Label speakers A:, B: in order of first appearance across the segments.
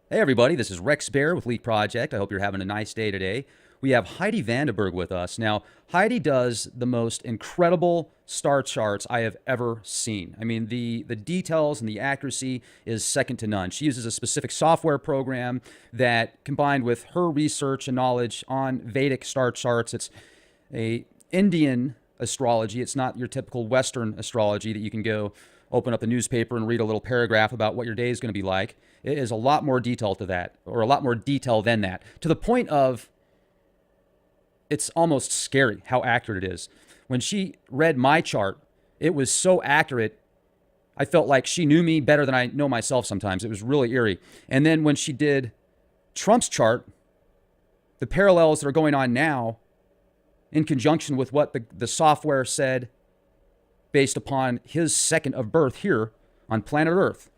A: Hey everybody, this is Rex Bear with Leak Project. I hope you're having a nice day today. We have Heidi Vandenberg with us. Now, Heidi does the most incredible star charts I have ever seen. I mean, the details and the accuracy is second to none. She uses a specific software program that, combined with her research and knowledge on Vedic star charts, it's a Indian astrology. It's not your typical Western astrology that you can go open up the newspaper and read a little paragraph about what your day is going to be like. It is a lot more detail to that, or a lot more detail than that, to the point of it's almost scary how accurate it is. When she read my chart, it was so accurate. I felt like she knew me better than I know myself sometimes. It was really eerie. And then when she did Trump's chart, the parallels that are going on now in conjunction with what the software said based upon his second of birth here on planet Earth.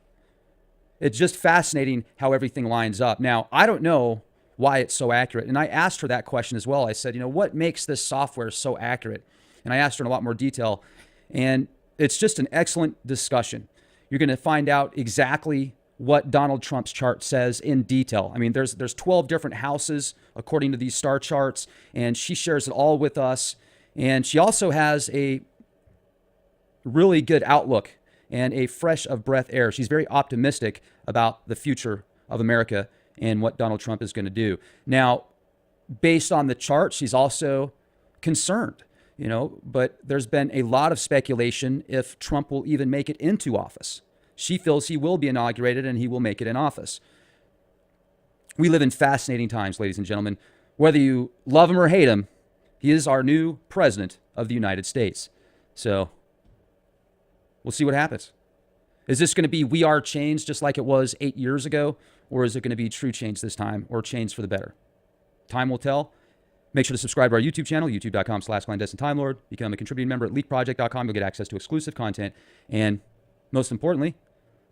A: It's just fascinating how everything lines up. Now, I don't know why it's so accurate. And I asked her that question as well. I said, what makes this software so accurate? And I asked her in a lot more detail. And it's just an excellent discussion. You're going to find out exactly what Donald Trump's chart says in detail. I mean, there's 12 different houses according to these star charts, and she shares it all with us. And she also has a really good outlook and a fresh of breath air. She's very optimistic about the future of America and what Donald Trump is going to do. Now, based on the chart, she's also concerned, but there's been a lot of speculation if Trump will even make it into office. She feels he will be inaugurated and he will make it in office. We live in fascinating times, ladies and gentlemen. Whether you love him or hate him, he is our new president of the United States. So we'll see what happens. Is this going to be we are change just like it was 8 years ago? Or is it going to be true change this time, or change for the better? Time will tell. Make sure to subscribe to our YouTube channel, youtube.com/clandestine Time Lord. Become a contributing member at leakproject.com. You'll get access to exclusive content. And most importantly,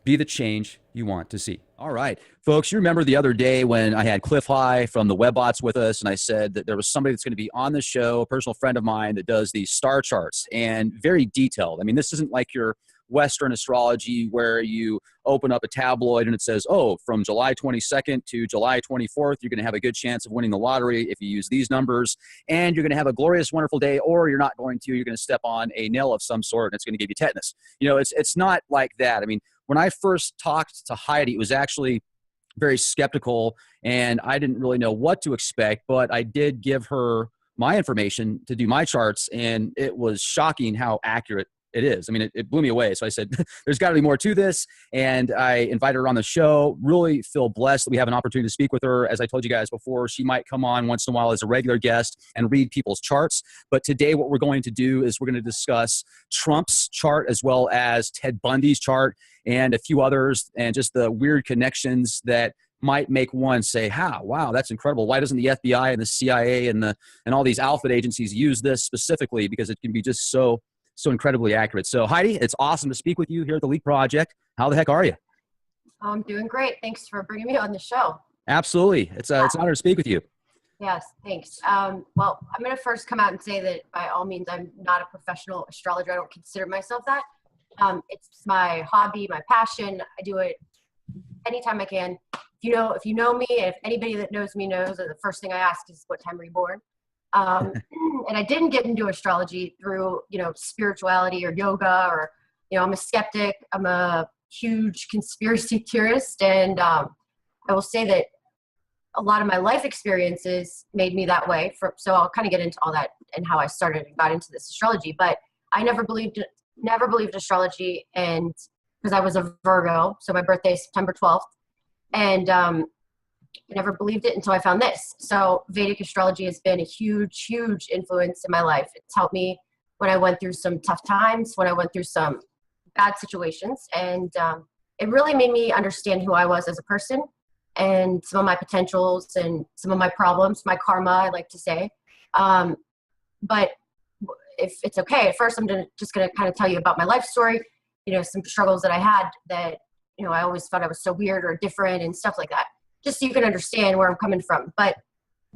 A: be the change you want to see. All right, folks, you remember the other day when I had Cliff High from the Webbots with us, and I said that there was somebody that's going to be on the show, a personal friend of mine that does these star charts, and very detailed. I mean, this isn't like your Western astrology where you open up a tabloid and it says, oh, from July 22nd to July 24th, you're going to have a good chance of winning the lottery if you use these numbers, and you're going to have a glorious, wonderful day, or you're not going to. You're going to step on a nail of some sort and it's going to give you tetanus. It's not like that. I mean, when I first talked to Heidi, it was actually very skeptical and I didn't really know what to expect, but I did give her my information to do my charts, and it was shocking how accurate it is. I mean, it blew me away. So I said, there's got to be more to this. And I invited her on the show. Really feel blessed that we have an opportunity to speak with her. As I told you guys before, she might come on once in a while as a regular guest and read people's charts. But today what we're going to do is we're going to discuss Trump's chart as well as Ted Bundy's chart and a few others, and just the weird connections that might make one say, wow, that's incredible. Why doesn't the FBI and the CIA and all these alphabet agencies use this specifically? Because it can be just so incredibly accurate. So Heidi, it's awesome to speak with you here at the Leak Project. How the heck are you?
B: I'm doing great. Thanks for bringing me on the show.
A: Absolutely. It's an honor to speak with you.
B: Yes, thanks. Well, I'm going to first come out and say that by all means, I'm not a professional astrologer. I don't consider myself that. It's my hobby, my passion. I do it anytime I can. If you know me, and if anybody that knows me knows that the first thing I ask is, what time were you born? And I didn't get into astrology through, spirituality or yoga or, I'm a skeptic. I'm a huge conspiracy theorist. And I will say that a lot of my life experiences made me that way. So I'll kind of get into all that and how I started and got into this astrology. But I never believed astrology, and because I was a Virgo, so my birthday is September 12th. And I never believed it until I found this. So Vedic astrology has been a huge, huge influence in my life. It's helped me when I went through some tough times, when I went through some bad situations. And it really made me understand who I was as a person and some of my potentials and some of my problems, my karma, I like to say. But if it's okay, at first I'm just going to kind of tell you about my life story, some struggles that I had that, I always thought I was so weird or different and stuff like that, just so you can understand where I'm coming from. But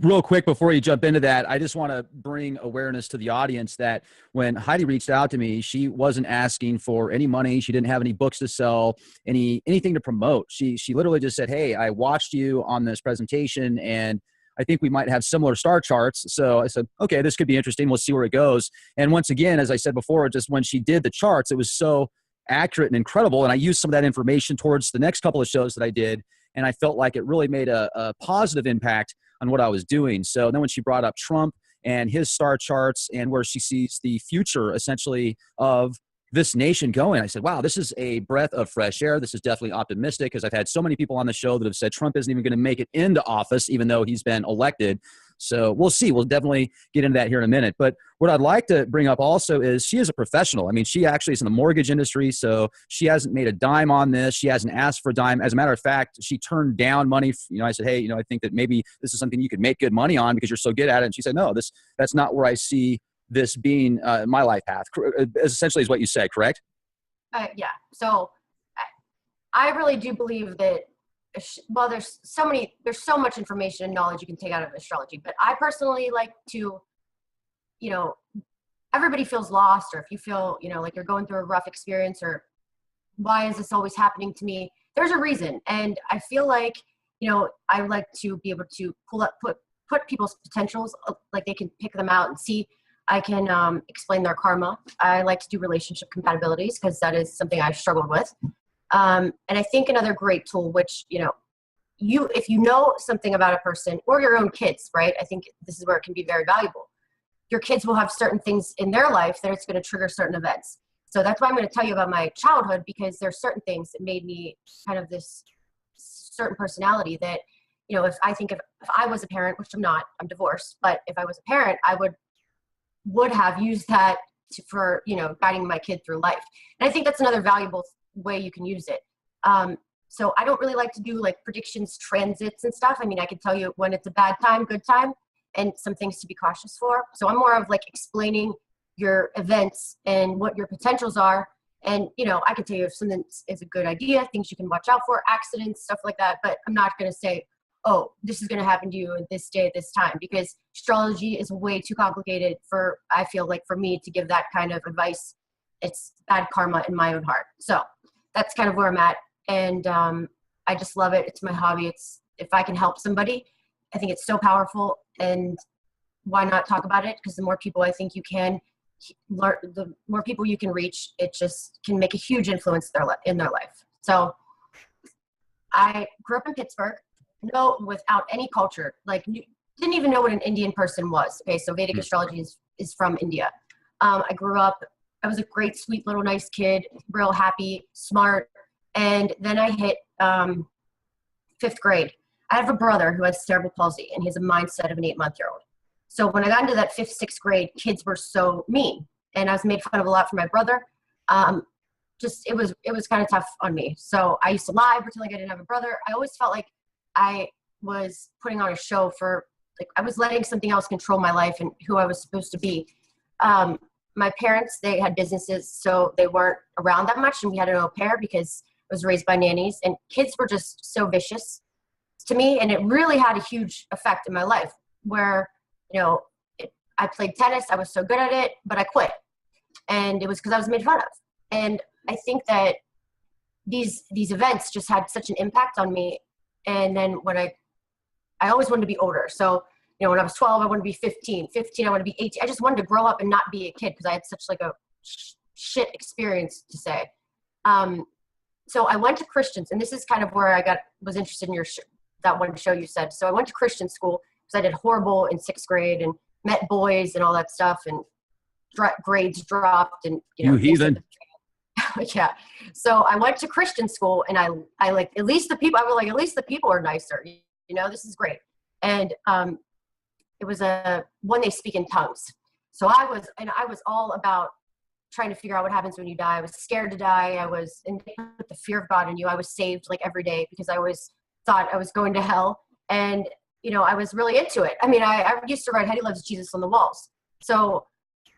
A: Real quick before you jump into that, I just want to bring awareness to the audience that when Heidi reached out to me, she wasn't asking for any money. She didn't have any books to sell, anything to promote. She literally just said, "Hey, I watched you on this presentation and I think we might have similar star charts." So I said, "Okay, this could be interesting. We'll see where it goes." And once again, as I said before, just when she did the charts, it was so accurate and incredible. And I used some of that information towards the next couple of shows that I did. And I felt like it really made a positive impact on what I was doing. So then when she brought up Trump and his star charts and where she sees the future essentially of this nation going, I said, wow, this is a breath of fresh air. This is definitely optimistic, because I've had so many people on the show that have said Trump isn't even going to make it into office, even though he's been elected. So we'll see. We'll definitely get into that here in a minute. But what I'd like to bring up also is she is a professional. I mean, she actually is in the mortgage industry, so she hasn't made a dime on this. She hasn't asked for a dime. As a matter of fact, she turned down money. I said, hey, I think that maybe this is something you could make good money on because you're so good at it. And she said, no, that's not where I see this being my life path. Essentially is what you said, correct?
B: Yeah. So I really do believe that, well, there's so much information and knowledge you can take out of astrology, but I personally like to, everybody feels lost, or if you feel, like you're going through a rough experience, or why is this always happening to me? There's a reason. And I feel like, I like to be able to put people's potentials, like they can pick them out and see. I can explain their karma. I like to do relationship compatibilities because that is something I've struggled with. And I think another great tool, which, if you know something about a person or your own kids, right? I think this is where it can be very valuable. Your kids will have certain things in their life that it's going to trigger certain events. So that's why I'm going to tell you about my childhood, because there's certain things that made me kind of this certain personality that, if I was a parent, which I'm not, I'm divorced, but if I was a parent, I would have used that for guiding my kid through life. And I think that's another valuable way you can use it. So I don't really like to do like predictions, transits and stuff. I mean, I can tell you when it's a bad time, good time, and some things to be cautious for. So I'm more of like explaining your events and what your potentials are. And, I can tell you if something is a good idea, things you can watch out for, accidents, stuff like that. But I'm not going to say, oh, this is going to happen to you at this day, at this time, because astrology is way too complicated I feel like for me to give that kind of advice. It's bad karma in my own heart. So that's kind of where I'm at. And I just love it. It's my hobby. If I can help somebody, I think it's so powerful, and why not talk about it? Because the more people I think you can learn, the more people you can reach, it just can make a huge influence in their life. So I grew up in Pittsburgh, without any culture, like didn't even know what an Indian person was. Okay. So Vedic astrology is from India. I grew up, I was a great, sweet little nice kid, real happy, smart. And then I hit 5th grade. I have a brother who has cerebral palsy, and he has a mindset of an 8-month-old. So when I got into that 5th, 6th grade, kids were so mean, and I was made fun of a lot for my brother. It was kind of tough on me. So I used to lie, pretend like I didn't have a brother. I always felt like I was putting on a show I was letting something else control my life and who I was supposed to be. My parents, they had businesses, so they weren't around that much, and we had an au pair because I was raised by nannies, and kids were just so vicious to me, and it really had a huge effect in my life where, I played tennis, I was so good at it, but I quit, and it was because I was made fun of. And I think that these events just had such an impact on me. And then when I always wanted to be older. So, when I was 12, I wanted to be 15. 15, I wanted to be 18. I just wanted to grow up and not be a kid because I had such like a shit experience to say. So I went to Christians, and this is kind of where I was interested in that one show you said. So I went to Christian school because I did horrible in 6th grade and met boys and all that stuff, and grades dropped, and
A: you heathen.
B: Yeah. So I went to Christian school, and I like, at least the people are nicer, this is great. And it was when they speak in tongues. So I was all about trying to figure out what happens when you die. I was scared to die. And with the fear of God in you, I was saved like every day because I always thought I was going to hell. And, I was really into it. I mean, I used to write Heidi loves Jesus on the walls. So,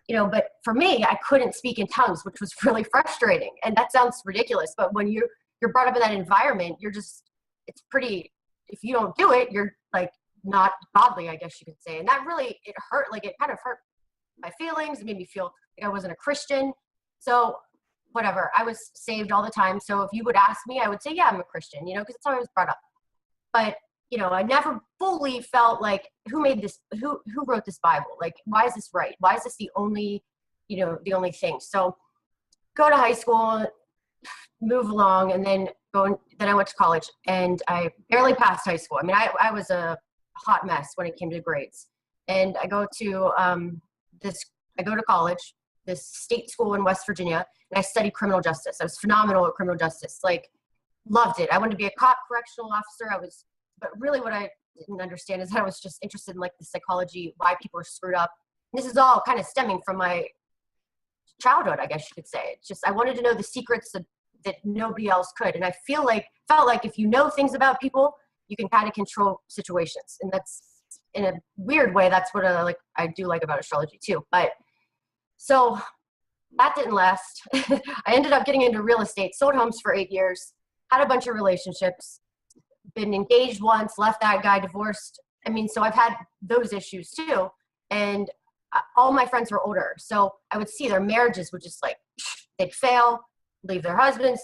B: but for me, I couldn't speak in tongues, which was really frustrating. And that sounds ridiculous, but when you're brought up in that environment, it's pretty, if you don't do it, you're like not godly, I guess you could say. And that really, it hurt. Like it kind of hurt my feelings. It made me feel like I wasn't a Christian. So whatever, I was saved all the time. So if you would ask me, I would say, yeah, I'm a Christian, you know, because it's always brought up. But, you know, I never fully felt like who made this, who wrote this Bible? Like, why is this right? Why is this the only, you know, the only thing? So go to high school, move along, and then I went to college, and I barely passed high school. I mean, I was a hot mess when it came to grades. And I go to college, this state school in West Virginia, and I studied criminal justice. I was phenomenal at criminal justice, like loved it. I wanted to be a cop, correctional officer. But really what I didn't understand is that I was just interested in like the psychology, why people are screwed up. And this is all kind of stemming from my childhood, I guess you could say. It's just, I wanted to know the secrets that nobody else could. And I felt like if you know things about people, you can kind of control situations. And that's, in a weird way, that's what I do like about astrology too. But so that didn't last. I ended up getting into real estate, sold homes for 8 years, had a bunch of relationships, been engaged once, left that guy, divorced. I mean, so I've had those issues too. And all my friends were older. So I would see their marriages would just like, they'd fail, leave their husbands,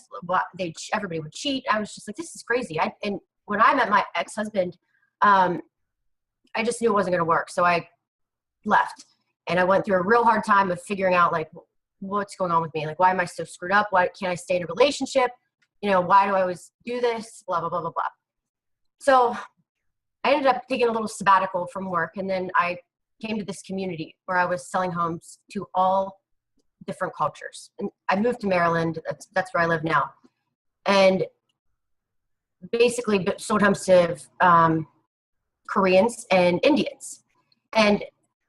B: everybody would cheat. I was just like, this is crazy. And when I met my ex-husband, I just knew it wasn't going to work. So I left, and I went through a real hard time of figuring out like, what's going on with me? Like, why am I so screwed up? Why can't I stay in a relationship? You know, why do I always do this? Blah, blah, blah, blah, blah. So I ended up taking a little sabbatical from work. And then I came to this community where I was selling homes to all different cultures. And I moved to Maryland. That's where I live now. And basically sold homes to Koreans and Indians. And,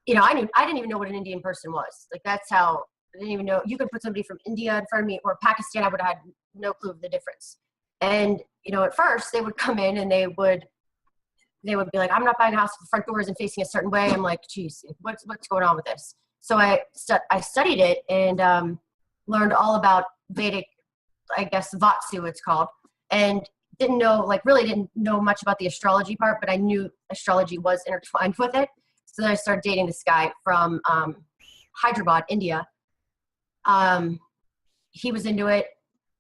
B: you know, I didn't even know what an Indian person was. Like, that's how, I didn't even know. You could put somebody from India in front of me, or Pakistan, I would have had no clue of the difference. And, you know, at first they would come in and they would be like, I'm not buying a house with the front doors and facing a certain way. I'm like, geez, what's going on with this? So I studied it and learned all about Vedic, I guess, Vatsu it's called, and really didn't know much about the astrology part, but I knew astrology was intertwined with it. So then I started dating this guy from Hyderabad, India. He was into it.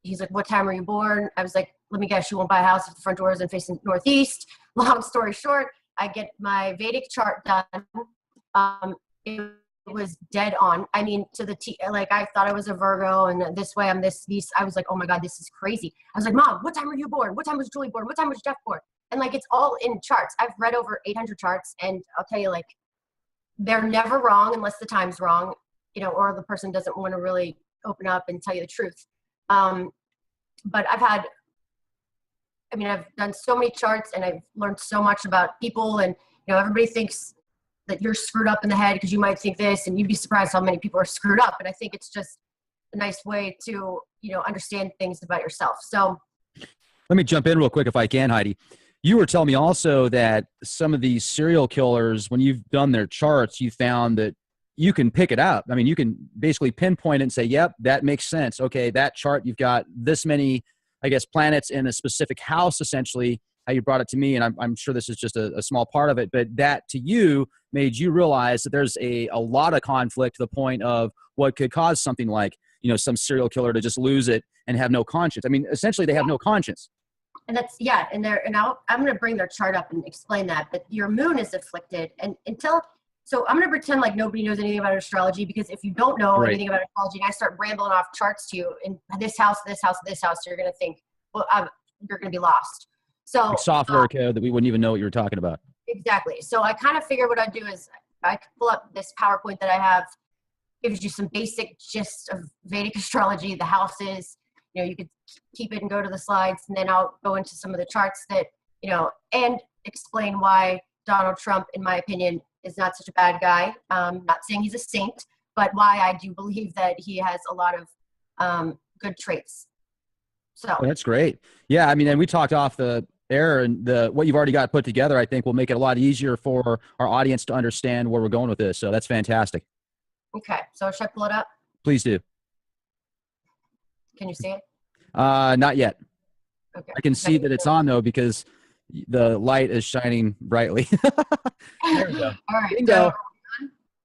B: He's like, what time were you born? I was like, let me guess, you won't buy a house with the front doors and facing northeast. Long story short, I get my Vedic chart done. It was dead on. I mean, to the T. Like, I thought I was a Virgo, and this way I'm this. I was like, oh my God, this is crazy. I was like, Mom, what time were you born? What time was Julie born? What time was Jeff born? And like, it's all in charts. I've read over 800 charts, and I'll tell you, like, they're never wrong unless the time's wrong, you know, or the person doesn't want to really open up and tell you the truth. But I've done so many charts, and I've learned so much about people, and, you know, everybody thinks that you're screwed up in the head because you might think this, and you'd be surprised how many people are screwed up. And I think it's just a nice way to, you know, understand things about yourself. So
A: let me jump in real quick if I can, Heidi. You were telling me also that some of these serial killers, when you've done their charts, you found that you can pick it out. I mean, you can basically pinpoint it and say, yep, that makes sense. Okay, that chart, you've got this many, I guess, planets in a specific house, essentially, how you brought it to me. And I'm sure this is just a small part of it, but that to you made you realize that there's a lot of conflict to the point of what could cause something like, you know, some serial killer to just lose it and have no conscience. I mean, essentially they have no conscience.
B: And that's, yeah. And I'm going to bring their chart up and explain that, but your moon is afflicted. And so I'm going to pretend like nobody knows anything about astrology, because if you don't know anything about astrology and I start rambling off charts to you in this house, you're going to think, well, you're going to be lost. So
A: like software code that we wouldn't even know what you were talking about.
B: Exactly. So I kind of figured what I'd do is I could pull up this PowerPoint that I have, gives you some basic gist of Vedic astrology, the houses, you know, you could keep it and go to the slides, and then I'll go into some of the charts that, you know, and explain why Donald Trump, in my opinion, is not such a bad guy. Not saying he's a saint, but why I do believe that he has a lot of good traits. So
A: that's great. Yeah. I mean, and we talked off the air, and what you've already got put together, I think will make it a lot easier for our audience to understand where we're going with this. So that's fantastic.
B: Okay. So should I pull it up?
A: Please do.
B: Can you see it?
A: Not yet.
B: Okay.
A: I can see that it's on though, because The light is shining brightly. There we go.
B: All right.
A: Bingo.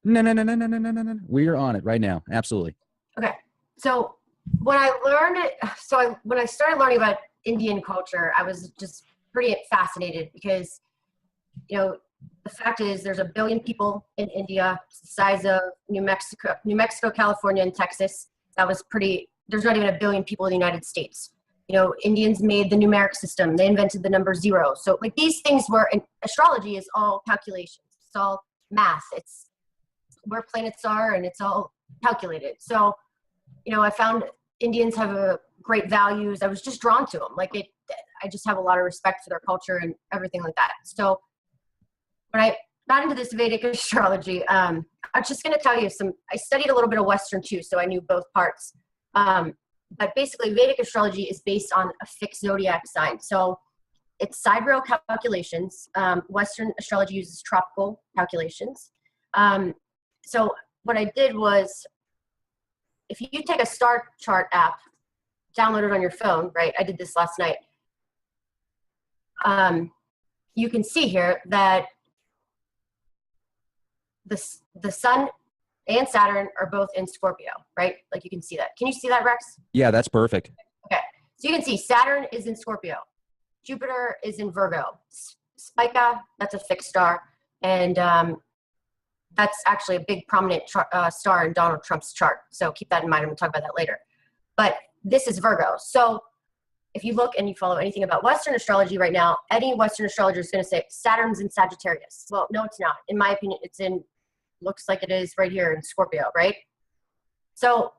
A: No, no, no, no, no, no, no, no, no. We are on it right now. Absolutely.
B: Okay. So when I learned it, when I started learning about Indian culture, I was just pretty fascinated because, you know, the fact is there's 1 billion people in India, it's the size of New Mexico, California, and Texas. There's not even 1 billion people in the United States. You know, Indians made the numeric system. They invented the number 0. So like these things astrology is all calculations. It's all math. It's where planets are and it's all calculated. So, you know, I found Indians have great values. I was just drawn to them. I just have a lot of respect for their culture and everything like that. So when I got into this Vedic astrology, I'm just going to tell you I studied a little bit of Western too, so I knew both parts. But basically, Vedic astrology is based on a fixed zodiac sign. So it's sidereal calculations. Western astrology uses tropical calculations. So what I did was, if you take a star chart app, download it on your phone, right? I did this last night. You can see here that the sun and Saturn are both in Scorpio, right? Like you can see that. Can you see that, Rex?
A: Yeah, that's perfect.
B: Okay. So you can see Saturn is in Scorpio. Jupiter is in Virgo. Spica, that's a fixed star. And that's actually a big prominent star in Donald Trump's chart. So keep that in mind. I'm going to talk about that later. But this is Virgo. So if you look and you follow anything about Western astrology right now, any Western astrologer is going to say Saturn's in Sagittarius. Well, no, it's not. In my opinion, looks like it is right here in Scorpio, right? So,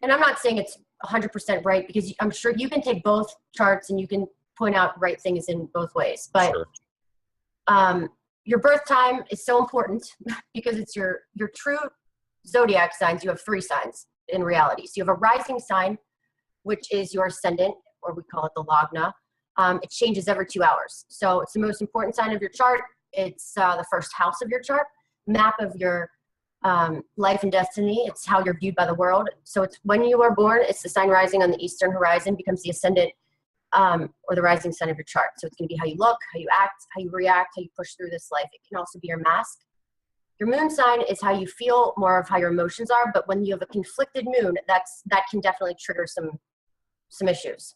B: and I'm not saying it's 100% right because I'm sure you can take both charts and you can point out right things in both ways. But sure. Your birth time is so important because it's your true zodiac signs. You have 3 signs in reality. So you have a rising sign, which is your ascendant, or we call it the Lagna. It changes every 2 hours. So it's the most important sign of your chart. It's the first house of your chart, map of your life and destiny. It's how you're viewed by the world. So it's when you are born, it's the sign rising on the eastern horizon becomes the ascendant or the rising sign of your chart. So it's going to be how you look, how you act, how you react, how you push through this life. It can also be your mask. Your moon sign is how you feel, more of how your emotions are. But when you have a conflicted moon, that can definitely trigger some issues,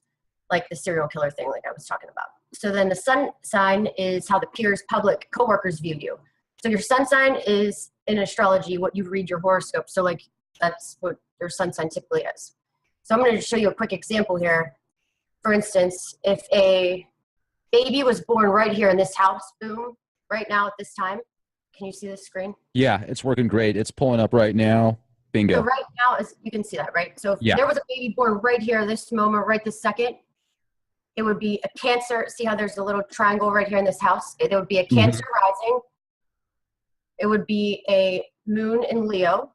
B: like the serial killer thing, like I was talking about. So then the sun sign is how the peers, public, coworkers view you. So your sun sign is in astrology what you read your horoscope. So like that's what your sun sign typically is. So I'm going to show you a quick example here. For instance, if a baby was born right here in this house, boom, right now at this time, can you see this screen?
A: Yeah, it's working great. It's pulling up right now. Bingo.
B: So right now, you can see that, right? So if there was a baby born right here, this moment, right this second, it would be a Cancer. See how there's a little triangle right here in this house? There would be a Cancer rising. It would be a moon in Leo.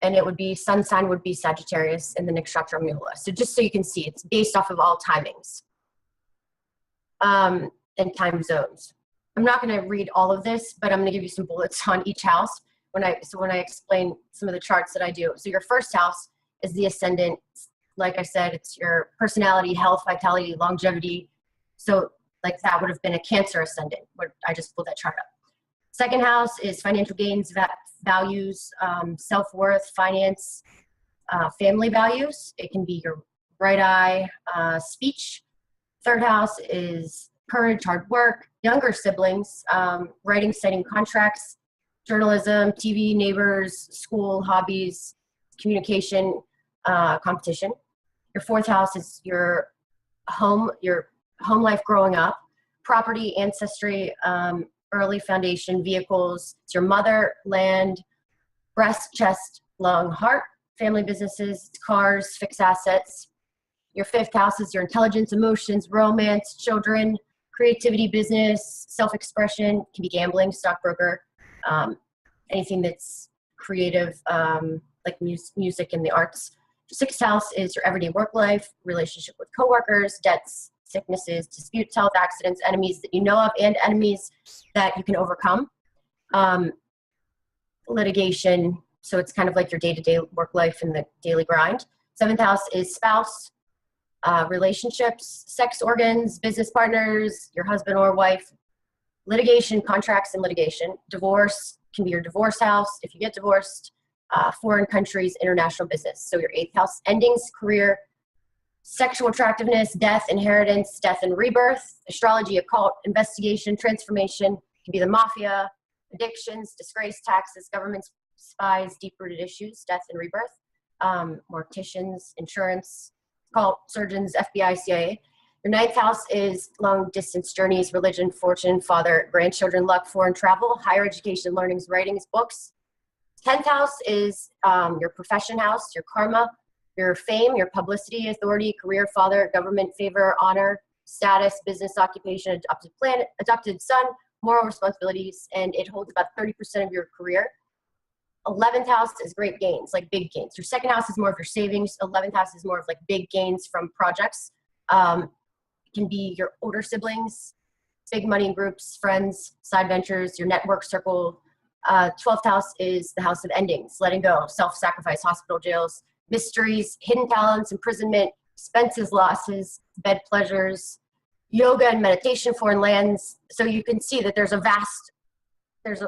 B: And it would be, sun sign would be Sagittarius in the nakshatra Mula. So just so you can see, it's based off of all timings and time zones. I'm not going to read all of this, but I'm going to give you some bullets on each house when I explain some of the charts that I do. So your first house is the ascendant. Like I said, it's your personality, health, vitality, longevity. So like that would have been a Cancer ascendant. I just pulled that chart up. Second house is financial gains, values, self-worth, finance, family values. It can be your right eye, speech. Third house is courage, hard work, younger siblings, writing, setting contracts, journalism, TV, neighbors, school, hobbies, communication, competition. Your fourth house is your home life growing up, property, ancestry, early foundation, vehicles. It's your mother, land, breast, chest, lung, heart, family businesses, cars, fixed assets. Your fifth house is your intelligence, emotions, romance, children, creativity, business, self-expression. It can be gambling, stockbroker, anything that's creative, like music and the arts. Your sixth house is your everyday work life, relationship with coworkers, debts, sicknesses, disputes, health, accidents, enemies that you know of, and enemies that you can overcome. Litigation, so it's kind of like your day-to-day work life and the daily grind. Seventh house is spouse, relationships, sex organs, business partners, your husband or wife, litigation, contracts and litigation. Divorce can be your divorce house if you get divorced, foreign countries, international business. So your 8th house, endings, career, sexual attractiveness, death, inheritance, death and rebirth, astrology, occult, investigation, transformation, can be the mafia, addictions, disgrace, taxes, government spies, deep-rooted issues, death and rebirth, morticians, insurance, occult, surgeons, FBI, CIA. Your 9th house is long distance journeys, religion, fortune, father, grandchildren, luck, foreign travel, higher education, learnings, writings, books. 10th house is your profession house, your karma, your fame, your publicity, authority, career, father, government, favor, honor, status, business, occupation, adopted planet, adopted son, moral responsibilities, and it holds about 30% of your career. 11th house is great gains, like big gains. Your 2nd house is more of your savings. 11th house is more of like big gains from projects. It can be your older siblings, big money groups, friends, side ventures, your network circle. 12th house is the house of endings, letting go, self-sacrifice, hospital, jails, mysteries, hidden talents, imprisonment, expenses, losses, bed pleasures, yoga and meditation, foreign lands. So you can see that there's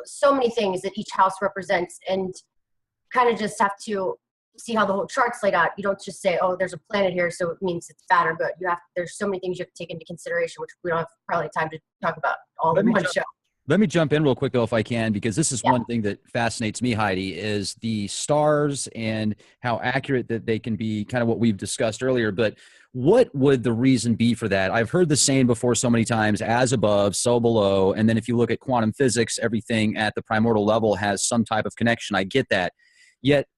B: so many things that each house represents, and kind of just have to see how the whole chart's laid out. You don't just say, oh, there's a planet here, so it means it's bad or good. There's so many things you have to take into consideration, which we don't have probably time to talk about all in one show.
A: Let me jump in real quick, though, if I can, because this is one thing that fascinates me, Heidi, is the stars and how accurate that they can be, kind of what we've discussed earlier. But what would the reason be for that? I've heard the saying before so many times, as above, so below. And then if you look at quantum physics, everything at the primordial level has some type of connection. I get that. Yet,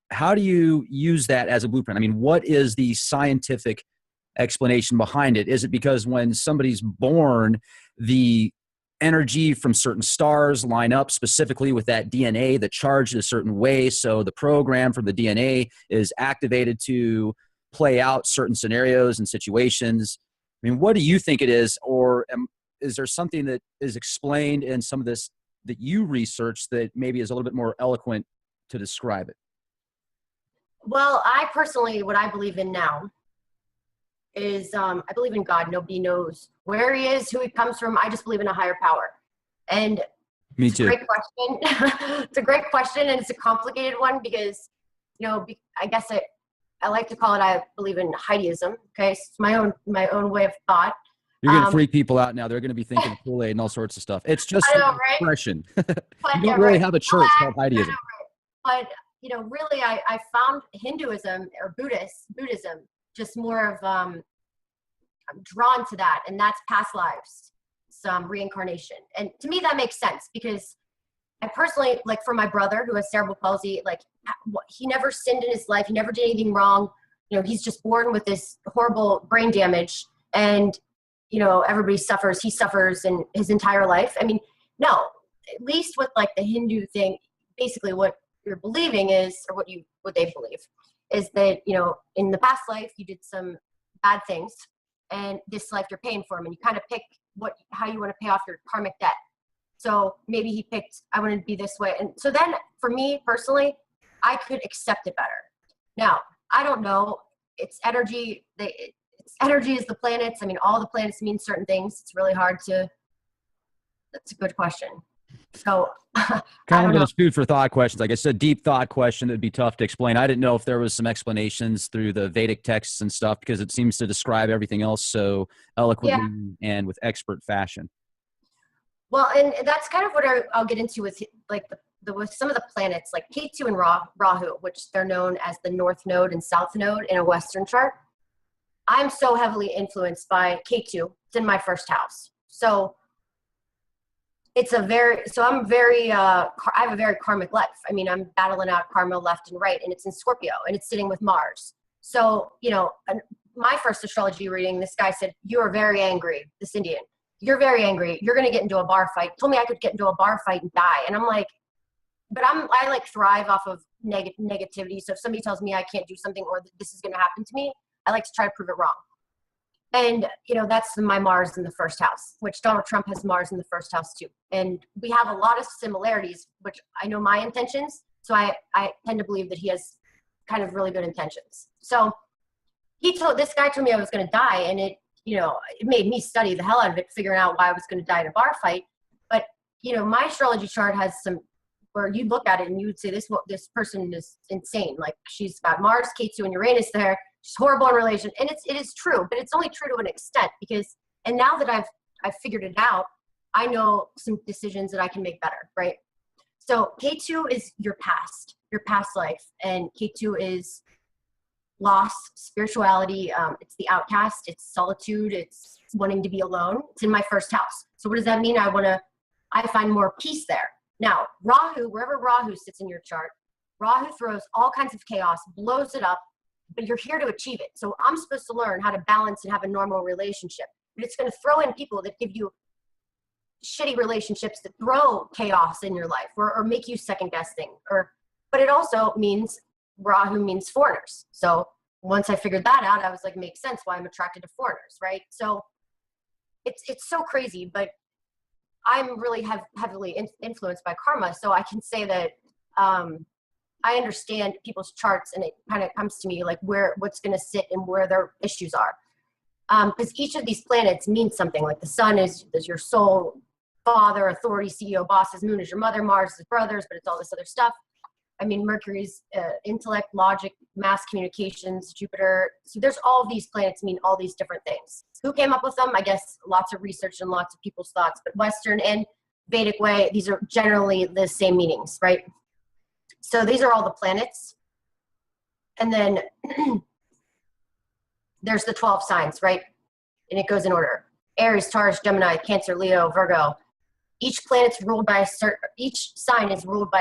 A: how do you use that as a blueprint? I mean, what is the scientific explanation behind it? Is it because when somebody's born, the energy from certain stars line up specifically with that DNA, the charged a certain way, so the program from the DNA is activated to play out certain scenarios and situations? I mean, what do you think it is, or is there something that is explained in some of this that you researched that maybe is a little bit more eloquent to describe it?
B: Well, I personally, what I believe in now is I believe in God. Nobody knows where he is, who he comes from. I just believe in a higher power. And
A: Me
B: it's
A: too.
B: a great question. It's a great question, and it's a complicated one because, I guess I like to call it, I believe in Heidiism. Okay, it's my own way of thought.
A: You're going to freak people out now. They're going to be thinking of Kool-Aid and all sorts of stuff. It's just an expression. You don't really have a church called Heidiism.
B: But, really, I found Hinduism or Buddhism just more of, I'm drawn to that, and that's past lives, some reincarnation. And to me, that makes sense because I personally, like for my brother who has cerebral palsy, like he never sinned in his life. He never did anything wrong. He's just born with this horrible brain damage, and, everybody suffers. He suffers in his entire life. I mean, no, at least with like the Hindu thing, basically what you're believing is, or what they believe is that, in the past life, you did some bad things, and this life you're paying for them, and you kind of pick how you want to pay off your karmic debt. So maybe he picked, I want to be this way. And so then for me personally, I could accept it better. Now, I don't know. It's energy. It's energy is the planets. I mean, all the planets mean certain things. It's really hard that's a good question. So
A: kind of those food for thought questions. Like I said, deep thought question that would be tough to explain. I didn't know if there was some explanations through the Vedic texts and stuff, because it seems to describe everything else so eloquently and with expert fashion.
B: Well, and that's kind of what I'll get into with like with some of the planets, like Ketu and Rahu, which they're known as the North Node and South Node in a Western chart. I'm so heavily influenced by Ketu. It's in my first house. So I have a very karmic life. I mean, I'm battling out karma left and right, and it's in Scorpio, and it's sitting with Mars. So, my first astrology reading, this guy said, "You are very angry," this Indian. "You're very angry. You're going to get into a bar fight." Told me I could get into a bar fight and die. And I'm like, but I like thrive off of negativity. So if somebody tells me I can't do something or this is going to happen to me, I like to try to prove it wrong. And, that's my Mars in the first house, which Donald Trump has Mars in the first house too. And we have a lot of similarities, which I know my intentions. So I tend to believe that he has kind of really good intentions. So this guy told me I was going to die, and it made me study the hell out of it, figuring out why I was going to die in a bar fight. But my astrology chart has some where you look at it and you would say this person is insane. Like, she's got Mars, K2, and Uranus there. She's horrible in relation, and it is true, but it's only true to an extent and now that I've figured it out, I know some decisions that I can make better, right? So K2 is your past life, and K2 is loss, spirituality. It's the outcast, it's solitude, it's wanting to be alone. It's in my first house. So what does that mean? I find more peace there. Now, Rahu, wherever Rahu sits in your chart, Rahu throws all kinds of chaos, blows it up, but you're here to achieve it. So I'm supposed to learn how to balance and have a normal relationship. But it's going to throw in people that give you shitty relationships that throw chaos in your life or make you second guess things. But it also means Rahu means foreigners. So once I figured that out, I was like, makes sense why I'm attracted to foreigners, right? So it's so crazy, but I'm really heavily influenced by karma. So I can say that I understand people's charts, and it kind of comes to me like what's going to sit and where their issues are. Because each of these planets means something. Like the sun is your soul, father, authority, CEO, bosses. Moon is your mother, Mars is brothers, but it's all this other stuff. I mean, Mercury's intellect, logic, mass communications, Jupiter. So there's all of these planets mean all these different things. Who came up with them? I guess lots of research and lots of people's thoughts, but Western and Vedic way, these are generally the same meanings, right? So these are all the planets. And then there's the 12 signs, right? And it goes in order. Aries, Taurus, Gemini, Cancer, Leo, Virgo. Each sign is ruled by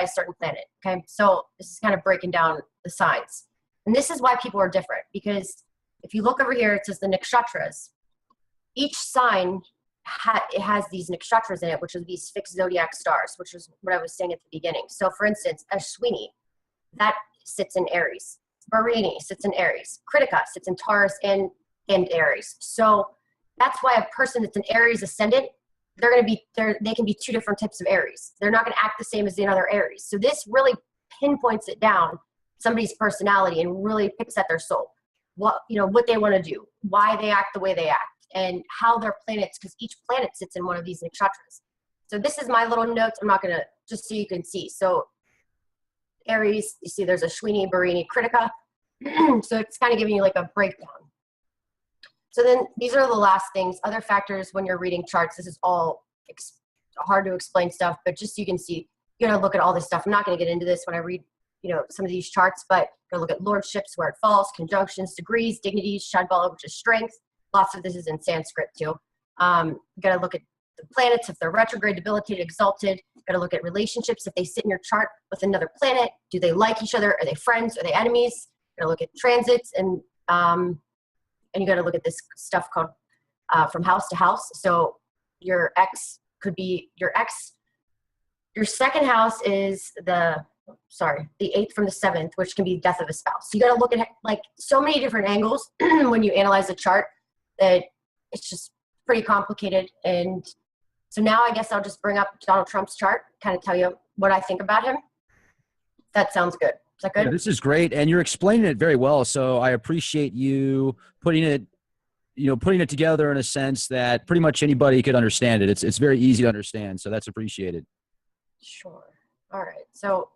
B: a certain planet, okay? So this is kind of breaking down the signs. And this is why people are different, because if you look over here, it says the nakshatras. Each sign it has these nakshatras in it, which are these fixed zodiac stars, which is what I was saying at the beginning. So for instance, Ashwini, that sits in Aries. Bharini sits in Aries. Kritika sits in Taurus and Aries. So that's why a person that's an Aries ascendant, they can be two different types of Aries. They're not going to act the same as the other Aries. So this really pinpoints it down, somebody's personality, and really picks at their soul. What they want to do, why they act the way they act, and how their planets, because each planet sits in one of these nakshatras. So this is my little notes. I'm not going to, just so you can see. So Aries, you see there's Ashwini, Bharini, Kritika. So it's kind of giving you like a breakdown. So then these are the last things, other factors when you're reading charts. This is all hard to explain stuff, but just so you can see, you're going to look at all this stuff. I'm not going to get into this when I read, some of these charts, but you're going to look at lordships, where it falls, conjunctions, degrees, dignities, shadbala, which is strength. Lots of this is in Sanskrit too. You got to look at the planets, if they're retrograde, debilitated, exalted. You got to look at relationships, if they sit in your chart with another planet. Do they like each other? Are they friends? Are they enemies? You got to look at transits, and you got to look at this stuff called from house to house. So your ex could be your ex. Your second house is the 8th from the 7th, which can be death of a spouse. So you got to look at like so many different angles when you analyze a chart that it's just pretty complicated. And so now I guess I'll just bring up Donald Trump's chart, kind of tell you what I think about him. That sounds good. Is that good?
A: Yeah, this is great, and you're explaining it very well. So I appreciate you putting it together in a sense that pretty much anybody could understand it. It's very easy to understand, so that's appreciated.
B: Sure. All right. So,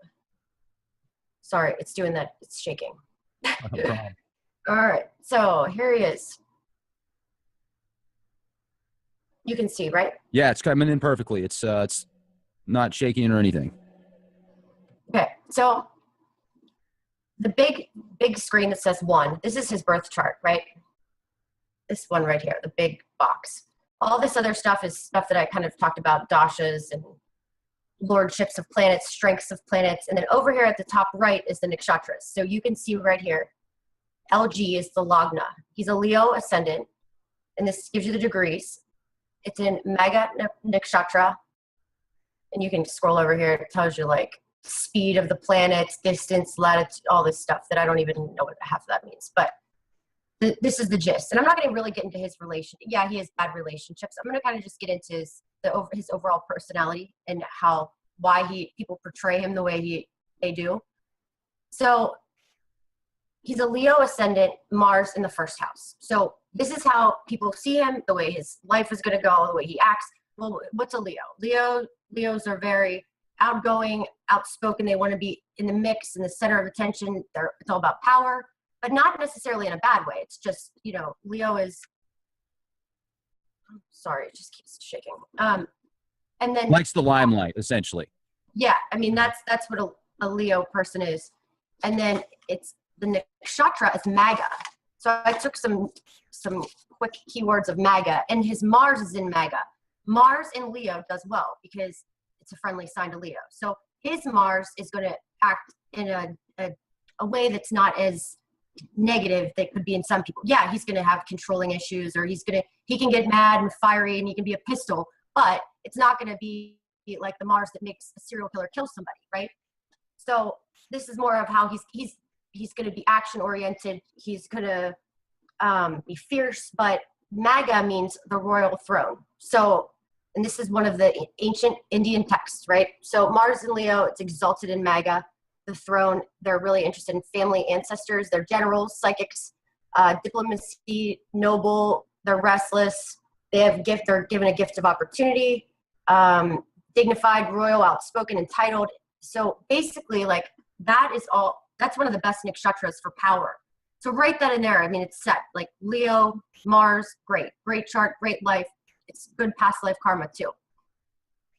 B: sorry, it's doing that. It's shaking.
A: No problem.
B: All right. So here he is. You can see, right?
A: Yeah, it's coming in perfectly. It's not shaking or anything.
B: Okay. So the big screen that says 1, this is his birth chart, right? This one right here, the big box. All this other stuff is stuff that I kind of talked about, dashas and lordships of planets, strengths of planets. And then over here at the top right is the nakshatras. So you can see right here, LG is the Lagna. He's a Leo ascendant, and this gives you the degrees. It's in Mega Nakshatra, and you can scroll over here. It tells you like speed of the planets, distance, latitude, all this stuff that I don't even know what half of that means. But this is the gist. And I'm not going to really get into his relation. Yeah, he has bad relationships. I'm going to kind of just get into his overall personality and why people portray him the way they do. So he's a Leo ascendant, Mars in the first house. So this is how people see him, the way his life is going to go, the way he acts. Well, what's a Leo? Leos are very outgoing, outspoken. They want to be in the mix, in the center of attention. It's all about power, but not necessarily in a bad way. It's just, Leo is, sorry, it just keeps shaking. And then
A: Likes the limelight, essentially.
B: yeah, I mean, that's what a Leo person is. And then it's the nakshatra is Maga. So I took some quick keywords of Maga, and his Mars is in Maga. Mars in Leo does well because it's a friendly sign to Leo. So his Mars is going to act in a way that's not as negative that could be in some people. Yeah, he's going to have controlling issues, or he can get mad and fiery, and he can be a pistol, but it's not going to be like the Mars that makes a serial killer kill somebody, right? So this is more of how he's going to be action oriented. He's going to be fierce, but Maga means the royal throne. So, and this is one of the ancient Indian texts, right? So Mars and Leo, it's exalted in Maga, the throne. They're really interested in family ancestors. They're generals, psychics, diplomacy, noble. They're restless. They're given a gift of opportunity, dignified, royal, outspoken, entitled. So basically, like, that's one of the best nakshatras for power. So write that in there. I mean, it's set. Like Leo, Mars, great chart, great life. It's good past life karma too.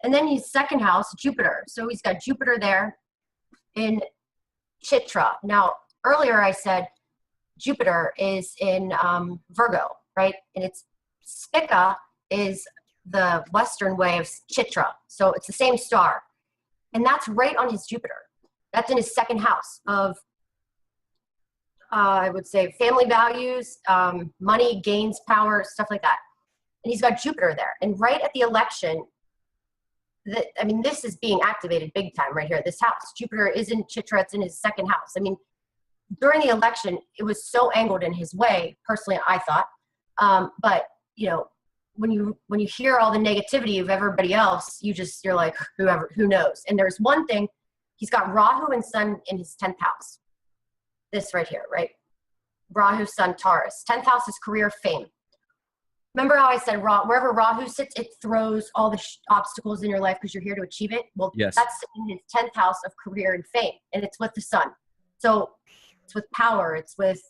B: And then his second house, Jupiter. So he's got Jupiter there in Chitra. Now, earlier I said Jupiter is in Virgo, right? And it's Spica is the Western way of Chitra. So it's the same star. And that's right on his Jupiter. That's in his second house of, I would say, family values, money, gains, power, stuff like that. And he's got Jupiter there. And right at the election, this is being activated big time right here at this house. Jupiter is in Chitra. It's in his second house. I mean, during the election, it was so angled in his way, personally, I thought. But, when you hear all the negativity of everybody else, you're like, who knows? And there's one thing, he's got Rahu and Sun in his 10th house. This right here, right? Rahu, Sun, Taurus. 10th house is career, fame. Remember how I said wherever Rahu sits, it throws all the obstacles in your life because you're here to achieve it? Well,
A: yes.
B: That's in his 10th house of career and fame, and it's with the Sun. So it's with power. It's with,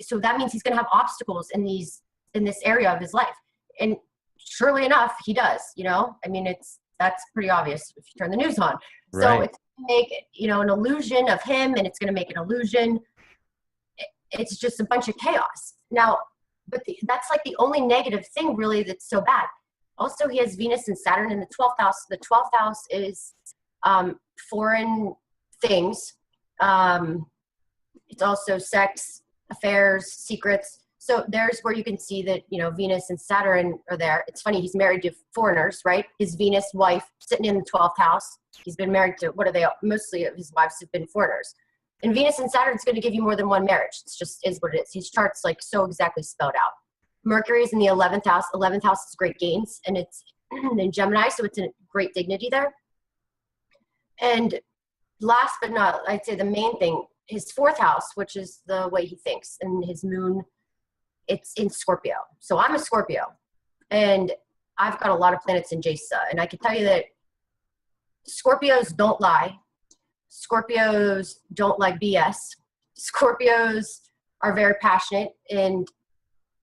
B: so that means he's going to have obstacles in this area of his life. And surely enough, he does, that's pretty obvious if you turn the news on.
A: Right.
B: So it's going to make, an illusion of him, and it's going to make an illusion. It's just a bunch of chaos. Now, but that's like the only negative thing really that's so bad. Also, he has Venus and Saturn in the 12th house. The 12th house is foreign things. It's also sex, affairs, secrets. So there's where you can see that, Venus and Saturn are there. It's funny, he's married to foreigners, right? His Venus wife sitting in the 12th house. He's been married to, mostly of his wives have been foreigners. And Venus and Saturn is going to give you more than one marriage. It's just is what it is. His chart's like so exactly spelled out. Mercury is in the 11th house. 11th house is great gains, and it's in Gemini, so it's in great dignity there. And last but not, I'd say the main thing, his 4th house, which is the way he thinks, and his moon, it's in Scorpio. So I'm a Scorpio, and I've got a lot of planets in Jesa, and I can tell you that Scorpios don't lie. Scorpios don't like BS. Scorpios are very passionate and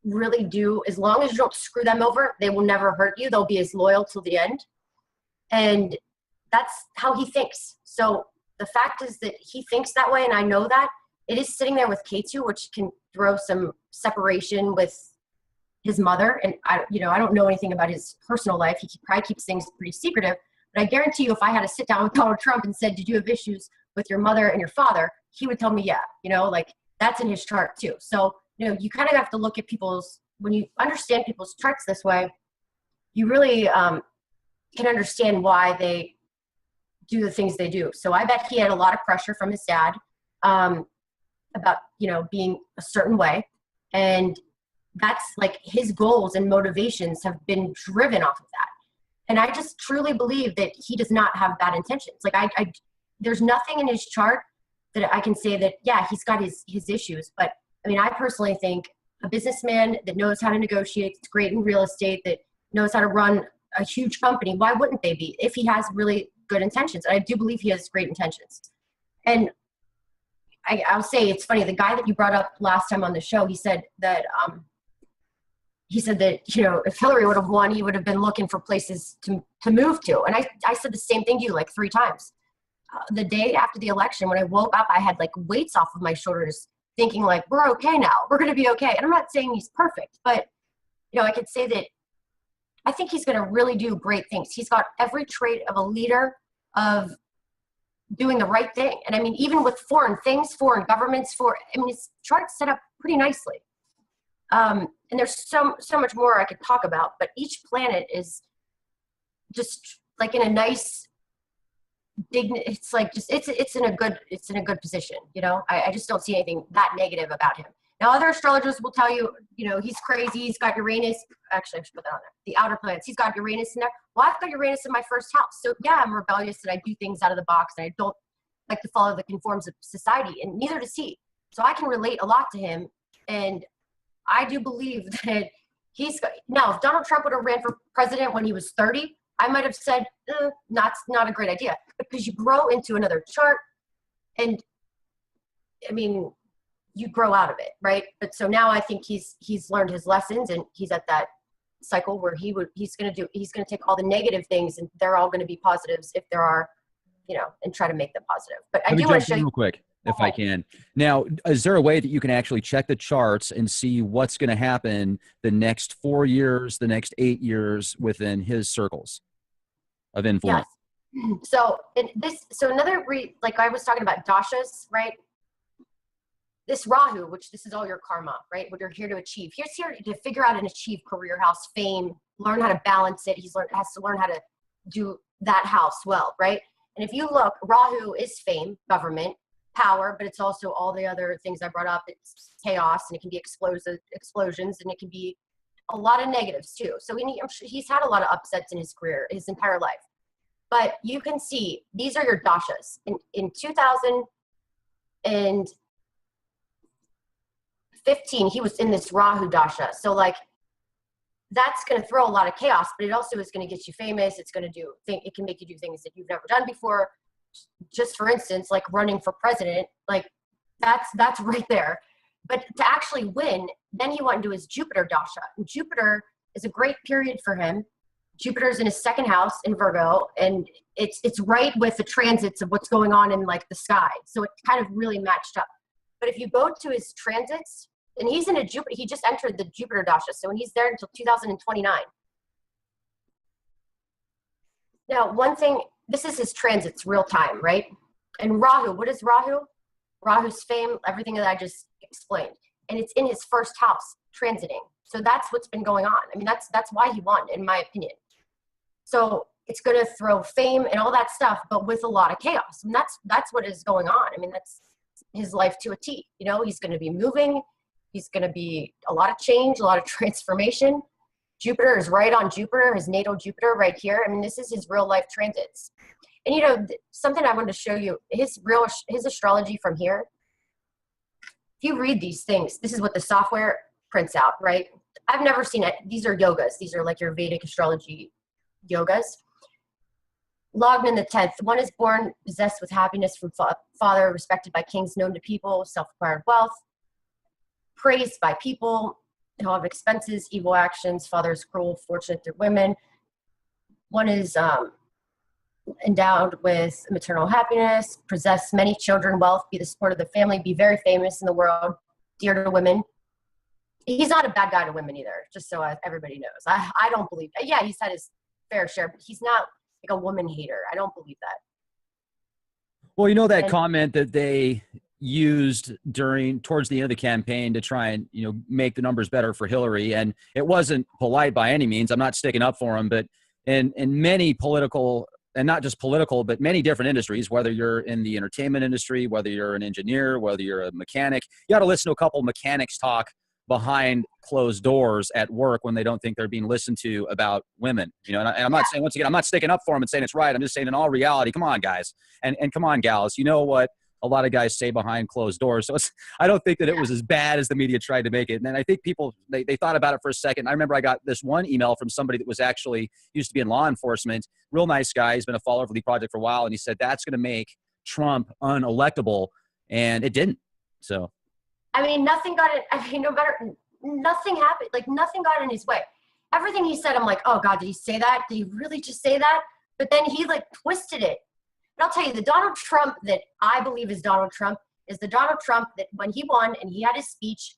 B: really do, as long as you don't screw them over, they will never hurt you. They'll be as loyal till the end. And that's how he thinks. So the fact is that he thinks that way, and I know that. It is sitting there with K2, which can throw some separation with his mother. And I don't know anything about his personal life. He probably keeps things pretty secretive. But I guarantee you, if I had to sit down with Donald Trump and said, did you have issues with your mother and your father? He would tell me, yeah, that's in his chart too. So, you kind of have to look at when you understand people's charts this way, you really can understand why they do the things they do. So I bet he had a lot of pressure from his dad about, being a certain way. And that's like his goals and motivations have been driven off of that. And I just truly believe that he does not have bad intentions. Like there's nothing in his chart that I can say that, yeah, he's got his issues. But I mean, I personally think a businessman that knows how to negotiate, it's great in real estate, that knows how to run a huge company, why wouldn't they be if he has really good intentions? I do believe he has great intentions. And I'll say, it's funny, the guy that you brought up last time on the show, he said that, you know, if Hillary would have won, he would have been looking for places to move to. And I said the same thing to you like 3 times. The day after the election, when I woke up, I had like weights off of my shoulders, thinking like, we're okay now. We're going to be okay. And I'm not saying he's perfect, but, you know, I could say that I think he's going to really do great things. He's got every trait of a leader, of doing the right thing. And I mean, even with foreign things, foreign governments, his chart's set up pretty nicely. And there's so much more I could talk about, but each planet is just like in a nice, it's like just it's in a good position. You know, I just don't see anything that negative about him. Now, other astrologers will tell you, you know, he's crazy. He's got Uranus. Actually, I should put that on there. The outer planets. He's got Uranus in there. Well, I've got Uranus in my first house. So yeah, I'm rebellious and I do things out of the box and I don't like to follow the conforms of society, and neither does he. So I can relate a lot to him. And I do believe that now, if Donald Trump would have ran for president when he was 30, I might have said, not a great idea, because you grow into another chart, and I mean, you grow out of it, right? But so now I think he's learned his lessons, and he's at that cycle where he's going to take all the negative things, and they're all going to be positives if there are, you know, and try to make them positive. But I do want to show you
A: real quick, if I can. Now, is there a way that you can actually check the charts and see what's going to happen the next 4 years, the next 8 years within his circles of influence?
B: Yes. So like I was talking about dashas, right? This Rahu, which this is all your karma, right? What you're here to achieve. He's here to figure out and achieve career house, fame, learn how to balance it. Has to learn how to do that house well, right? And if you look, Rahu is fame, government, power, but it's also all the other things I brought up. It's chaos, and it can be explosions, and it can be a lot of negatives too. So I'm sure he's had a lot of upsets in his career, his entire life. But you can see, these are your dashas. In 2015, he was in this Rahu dasha. So like, that's going to throw a lot of chaos, but it also is going to get you famous. It can make you do things that you've never done before. Just for instance, like running for president, like that's right there. But to actually win, then he went into his Jupiter dasha. And Jupiter is a great period for him. Jupiter's in his second house in Virgo, and it's right with the transits of what's going on in like the sky. So it kind of really matched up. But if you go to his transits, and he's in a Jupiter, he just entered the Jupiter dasha, so he's there until 2029. Now, one thing, this is his transits real time, right? And Rahu, what is Rahu? Rahu's fame, everything that I just explained. And it's in his first house, transiting. So that's what's been going on. I mean, that's why he won, in my opinion. So it's going to throw fame and all that stuff, but with a lot of chaos. And that's what is going on. I mean, that's his life to a T. You know, he's going to be moving. He's going to be a lot of change, a lot of transformation. Jupiter is right on Jupiter, his natal Jupiter right here. I mean, this is his real life transits. And, you know, something I wanted to show you, his astrology from here. If you read these things, this is what the software prints out, right? I've never seen it. These are yogas. These are like your Vedic astrology yogas. Lagna the 10th. One is born possessed with happiness from father, respected by kings, known to people, self-acquired wealth, praised by people, he'll have expenses, evil actions, father is cruel, fortunate through women. One is endowed with maternal happiness, possess many children, wealth, be the support of the family, be very famous in the world, dear to women. He's not a bad guy to women either, just so everybody knows. I don't believe that. Yeah, he's had his fair share, but he's not like a woman hater. I don't believe that.
A: Well, you know, that comment that they used towards the end of the campaign to try and, you know, make the numbers better for Hillary. And it wasn't polite by any means. I'm not sticking up for him, but in many political, and not just political, but many different industries, whether you're in the entertainment industry, whether you're an engineer, whether you're a mechanic, you got to listen to a couple mechanics talk behind closed doors at work when they don't think they're being listened to about women, you know, and I'm not saying, once again, I'm not sticking up for him and saying it's right. I'm just saying in all reality, come on guys and come on gals, you know what a lot of guys say behind closed doors. So I don't think that it was as bad as the media tried to make it. And then I think people, they thought about it for a second. I remember I got this one email from somebody that was actually used to be in law enforcement, real nice guy. He's been a follower for the project for a while. And he said, that's going to make Trump unelectable. And it didn't. So,
B: I mean, nothing got it. I mean, no matter, nothing happened. Like nothing got in his way. Everything he said, I'm like, oh God, did he say that? Did he really just say that? But then he like twisted it. And I'll tell you, the Donald Trump that I believe is Donald Trump is the Donald Trump that when he won and he had his speech,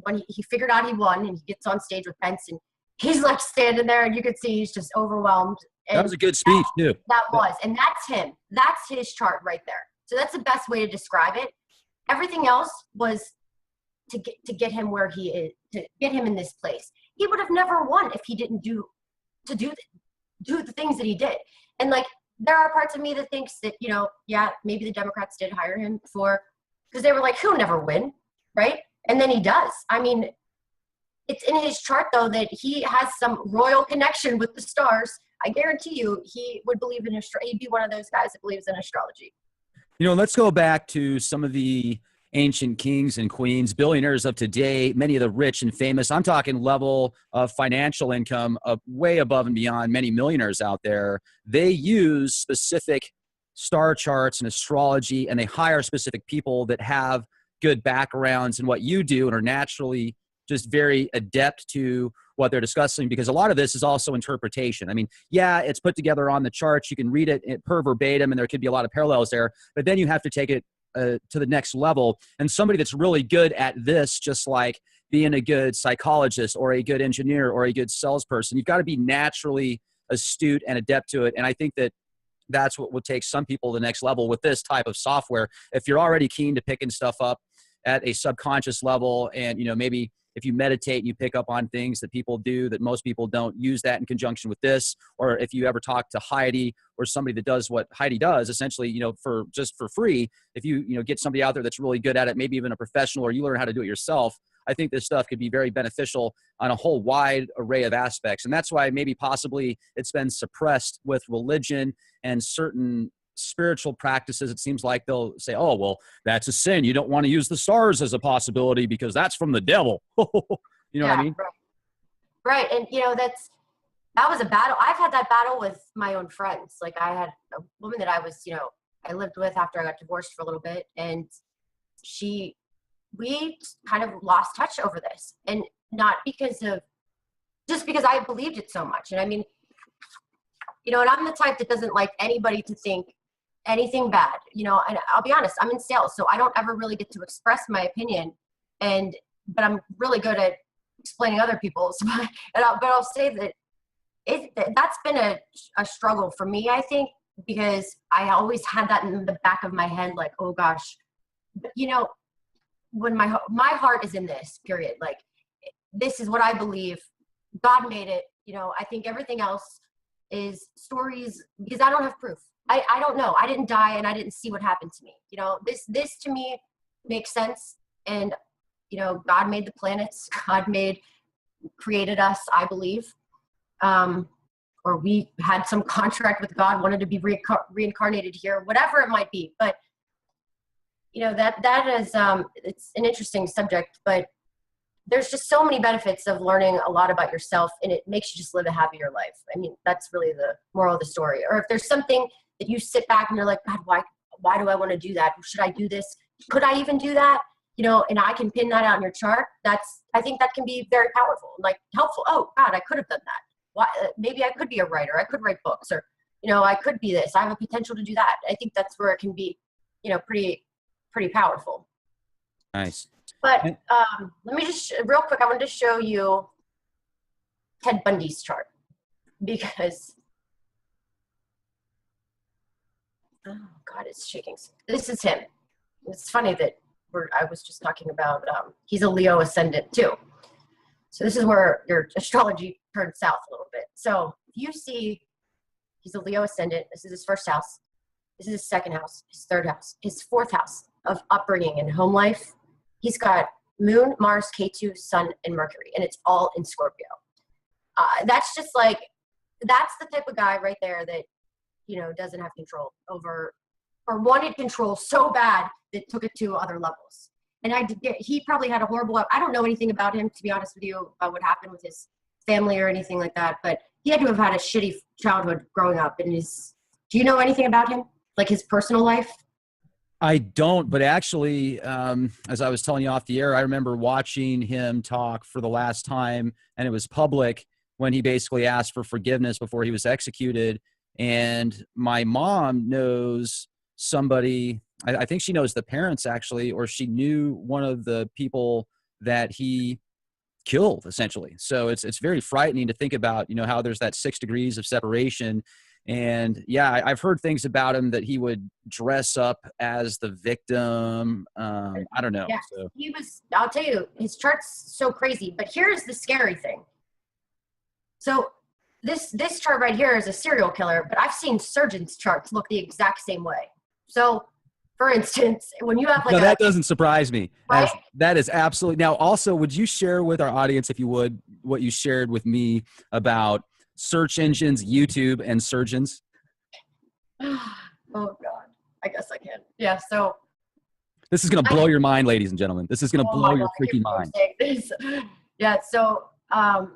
B: when he figured out he won and he gets on stage with Pence and he's like standing there and you could see he's just overwhelmed. And
A: that was a good speech too.
B: That was, and that's him. That's his chart right there. So that's the best way to describe it. Everything else was to get him where he is, to get him in this place. He would have never won if he didn't do the things that he did. And like, there are parts of me that thinks that, you know, yeah, maybe the Democrats did hire him because they were like, he'll never win, right? And then he does. I mean, it's in his chart though that he has some royal connection with the stars. I guarantee you, he would believe in he'd be one of those guys that believes in astrology.
A: You know, let's go back to some of the ancient kings and queens, billionaires of today, many of the rich and famous. I'm talking level of financial income way above and beyond many millionaires out there. They use specific star charts and astrology, and they hire specific people that have good backgrounds in what you do and are naturally just very adept to what they're discussing, because a lot of this is also interpretation. I mean, yeah, it's put together on the charts. You can read it per verbatim, and there could be a lot of parallels there, but then you have to take it to the next level. And somebody that's really good at this, just like being a good psychologist or a good engineer or a good salesperson, you've got to be naturally astute and adept to it. And I think that that's what will take some people to the next level with this type of software. If you're already keen to picking stuff up at a subconscious level, and, you know, maybe if you meditate and you pick up on things that people do that most people don't, use that in conjunction with this. Or if you ever talk to Heidi or somebody that does what Heidi does, essentially, you know, for free, if you get somebody out there that's really good at it, maybe even a professional, or you learn how to do it yourself, I think this stuff could be very beneficial on a whole wide array of aspects. And that's why maybe possibly it's been suppressed with religion and certain spiritual practices. It seems like they'll say, oh, well, that's a sin. You don't want to use the stars as a possibility because that's from the devil. You know what I mean?
B: Right. And, you know, that was a battle. I've had that battle with my own friends. Like I had a woman that I lived with after I got divorced for a little bit, and we kind of lost touch over this, and not just because I believed it so much. And I mean, you know, and I'm the type that doesn't like anybody to think anything bad, you know, and I'll be honest, I'm in sales, so I don't ever really get to express my opinion, but I'm really good at explaining other people's, but I'll say that that's been a struggle for me, I think, because I always had that in the back of my head, like, oh gosh, but you know, when my heart is in this period, like, this is what I believe, God made it, you know, I think everything else is stories, because I don't have proof. I don't know. I didn't die and I didn't see what happened to me. You know, this to me makes sense. And, you know, God made the planets. God created us, I believe. Or we had some contract with God, wanted to be reincarnated here, whatever it might be. But, you know, that is, it's an interesting subject, but there's just so many benefits of learning a lot about yourself, and it makes you just live a happier life. I mean, that's really the moral of the story. Or if there's something that you sit back and you're like, God, why do I want to do that? Should I do this? Could I even do that? You know, and I can pin that out in your chart. I think that can be very powerful, like helpful. Oh God, I could have done that. Why? Maybe I could be a writer. I could write books, or, you know, I could be this. I have a potential to do that. I think that's where it can be, you know, pretty powerful.
A: Nice.
B: But let me just, real quick, I wanted to show you Ted Bundy's chart, because, oh God, it's shaking. This is him. It's funny that I was just talking about, he's a Leo ascendant too. So this is where your astrology turned south a little bit. So you see, he's a Leo ascendant. This is his first house. This is his second house, his third house, his fourth house of upbringing and home life. He's got Moon, Mars, K2, Sun, and Mercury, and it's all in Scorpio. That's just like, that's the type of guy right there that, you know, doesn't have control over or wanted control so bad that took it to other levels. And he probably had a horrible, I don't know anything about him, to be honest with you, about what happened with his family or anything like that, but he had to have had a shitty childhood growing up. And do you know anything about him? Like his personal life?
A: I don't, but actually, as I was telling you off the air, I remember watching him talk for the last time, and it was public when he basically asked for forgiveness before he was executed. And my mom knows somebody, I think she knows the parents actually, or she knew one of the people that he killed essentially. So it's very frightening to think about, how there's that 6 degrees of separation. And yeah, I've heard things about him that he would dress up as the victim. I don't know.
B: Yeah,
A: So.
B: I'll tell you, his chart's so crazy, but here's the scary thing. So this chart right here is a serial killer, but I've seen surgeons' charts look the exact same way. So for instance, when you have like
A: that doesn't surprise me.
B: Right?
A: That is absolutely. Now, also, would you share with our audience, if you would, what you shared with me about search engines, YouTube, and surgeons?
B: Oh God, I guess I can. Yeah. So
A: this is going to blow your mind, ladies and gentlemen. This is going to blow your freaking mind.
B: Yeah. So I'm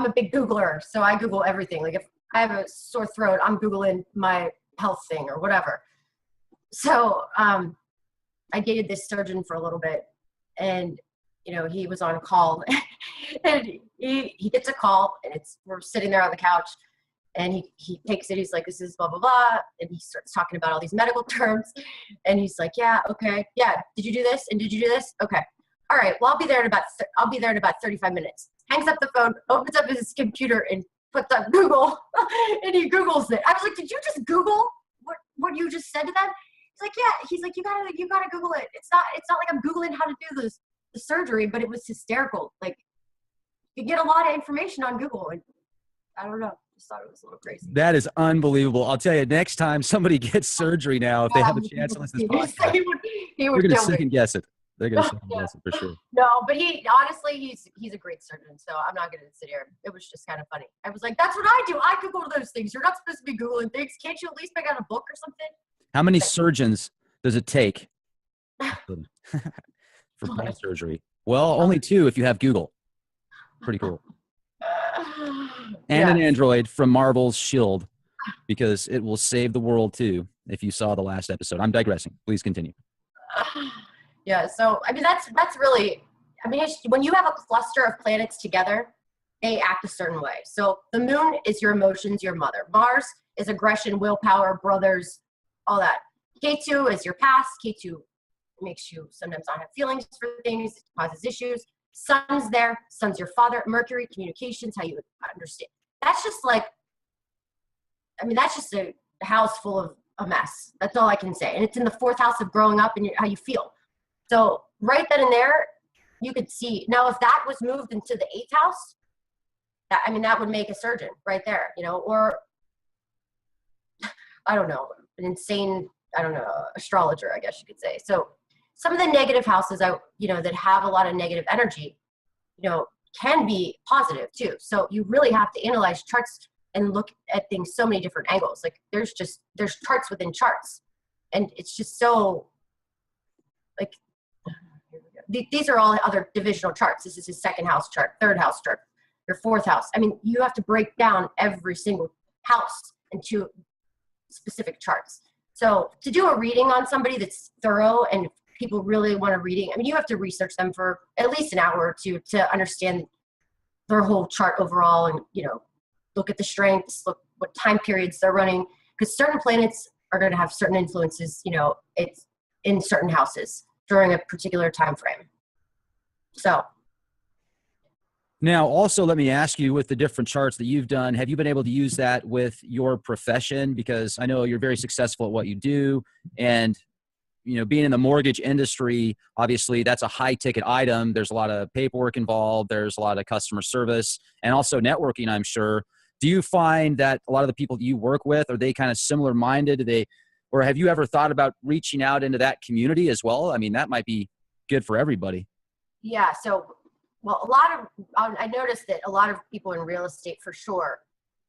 B: a big Googler, so I Google everything. Like if I have a sore throat, I'm Googling my health thing or whatever. So I dated this surgeon for a little bit, and he was on call, and he gets a call, and we're sitting there on the couch, and he takes it. He's like, "This is blah blah blah," and he starts talking about all these medical terms, and he's like, "Yeah, okay, yeah. Did you do this? And did you do this? Okay, all right. Well, I'll be there in about 35 minutes." Hangs up the phone, opens up his computer, and puts up Google, and he Googles it. I was like, "Did you just Google what you just said to them?" He's like, "Yeah." He's like, "You gotta Google it. It's not like I'm Googling how to do the surgery," but it was hysterical. Like, you get a lot of information on Google, and I don't know. Just thought it was a little crazy.
A: That is unbelievable. I'll tell you, next time somebody gets surgery now, if they have a chance to listen to this podcast,
B: he
A: they're
B: would
A: going to second guess it. They're going to second
B: Yeah.
A: guess it for sure.
B: No, but he's a great surgeon, so I'm not going to sit here. It was just kind of funny. I was like, that's what I do. I Google those things. You're not supposed to be Googling things. Can't you at least pick out a book or something?
A: How many surgeons does it take for brain surgery? Well, only 2 if you have Google. Pretty cool. And an Android from Marvel's Shield, because it will save the world too if you saw the last episode. I'm digressing. Please continue.
B: Yeah, so I mean that's really, when you have a cluster of planets together, they act a certain way. So the moon is your emotions, your mother. Mars is aggression, willpower, brothers, all that. K2 is your past. K2 makes you sometimes not have feelings for things, it causes issues. Sun's there. Sun's your father. Mercury, communications, how you understand. That's just a house full of a mess. That's all I can say. And it's in the 4th house of growing up and how you feel. So right then and there, you could see. Now, if that was moved into the 8th house, that would make a surgeon right there, or I don't know, an insane, astrologer, I guess you could say. So some of the negative houses, that have a lot of negative energy, can be positive too. So you really have to analyze charts and look at things so many different angles. Like there's charts within charts, and it's just so like these are all other divisional charts. This is his 2nd house chart, 3rd house chart, your 4th house. You have to break down every single house into specific charts. So to do a reading on somebody that's thorough and people really want a reading, you have to research them for at least an hour or 2 to understand their whole chart overall, and look at the strengths, look what time periods they're running, because certain planets are going to have certain influences, it's in certain houses during a particular time frame. So
A: now, also, let me ask you, with the different charts that you've done, have you been able to use that with your profession? Because I know you're very successful at what you do, and being in the mortgage industry, obviously that's a high ticket item. There's a lot of paperwork involved. There's a lot of customer service and also networking, I'm sure. Do you find that a lot of the people you work with, are they kind of similar minded? Or have you ever thought about reaching out into that community as well? That might be good for everybody.
B: Yeah. So, well, I noticed that a lot of people in real estate for sure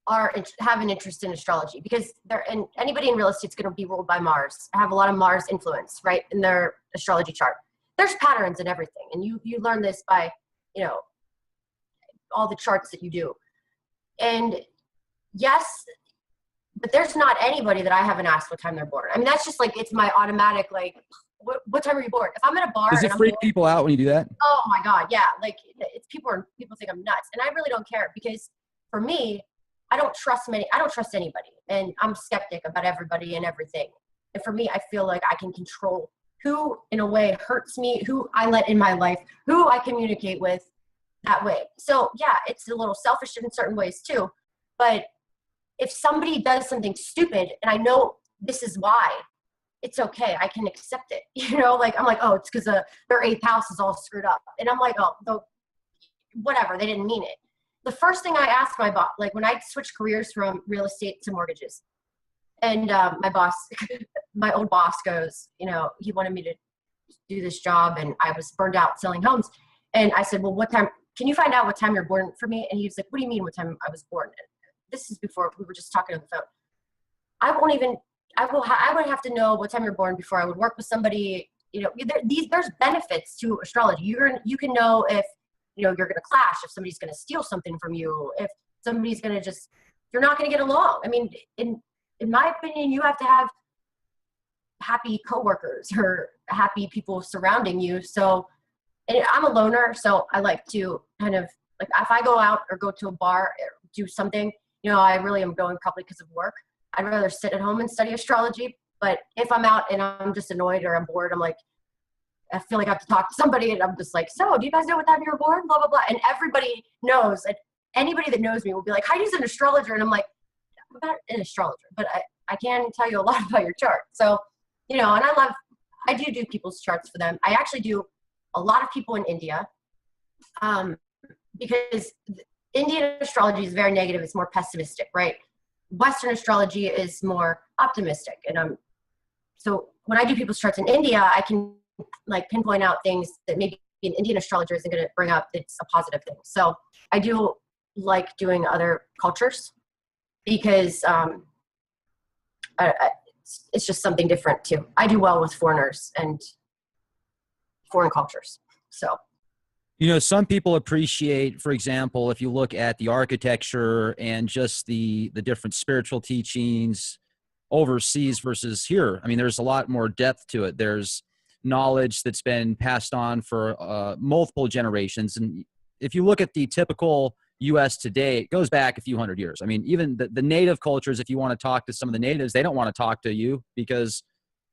B: have an interest in astrology, because and anybody in real estate is going to be ruled by Mars, have a lot of Mars influence, right, in their astrology chart. There's patterns in everything, and you learn this by, you know, all the charts that you do. And yes, but there's not anybody that I haven't asked what time they're born. I mean, that's just like, it's my automatic, like, what time are you born? If I'm in a bar,
A: Does it freak people out when you do that?
B: Oh my God, yeah. Like, it's people think I'm nuts, and I really don't care, because for me, I don't trust anybody, and I'm skeptic about everybody and everything. And for me, I feel like I can control who, in a way, hurts me, who I let in my life, who I communicate with that way. So yeah, it's a little selfish in certain ways too. But if somebody does something stupid and I know this is why, it's okay. I can accept it. You know, like, I'm like, oh, it's because their 8th house is all screwed up. And I'm like, oh, whatever. They didn't mean it. The first thing I asked my boss, like when I switched careers from real estate to mortgages, and my boss, my old boss goes, you know, he wanted me to do this job, and I was burned out selling homes. And I said, well, what time, can you find out what time you're born for me? And he was like, what do you mean what time I was born? And this is before we were just talking on the phone. I would have to know what time you're born before I would work with somebody. You know, there's benefits to astrology. You can know if, you know, you're going to clash, if somebody's going to steal something from you, if somebody's going to you're not going to get along. I mean, in my opinion, you have to have happy coworkers or happy people surrounding you. So, and I'm a loner, so I like to kind of, like, if I go out or go to a bar or do something, you know, I really am going probably because of work. I'd rather sit at home and study astrology. But if I'm out and I'm just annoyed or I'm bored, I'm like, I feel like I have to talk to somebody, and I'm just like, so do you guys know what time you were born? Blah, blah, blah. And everybody knows, and anybody that knows me will be like, Heidi's an astrologer. And I'm like, I'm not an astrologer, but I can tell you a lot about your chart. So, you know, and I do people's charts for them. I actually do a lot of people in India, because Indian astrology is very negative. It's more pessimistic, right? Western astrology is more optimistic. And so when I do people's charts in India, I can like pinpoint out things that maybe an Indian astrologer isn't going to bring up. It's a positive thing. So I do like doing other cultures, because it's just something different too. I do well with foreigners and foreign cultures. So,
A: you know, some people appreciate, for example, if you look at the architecture and just the different spiritual teachings overseas versus here. I mean, there's a lot more depth to it. There's knowledge that's been passed on for multiple generations. And if you look at the typical U.S. today, it goes back a few hundred years. I mean, even the native cultures, if you want to talk to some of the natives, they don't want to talk to you, because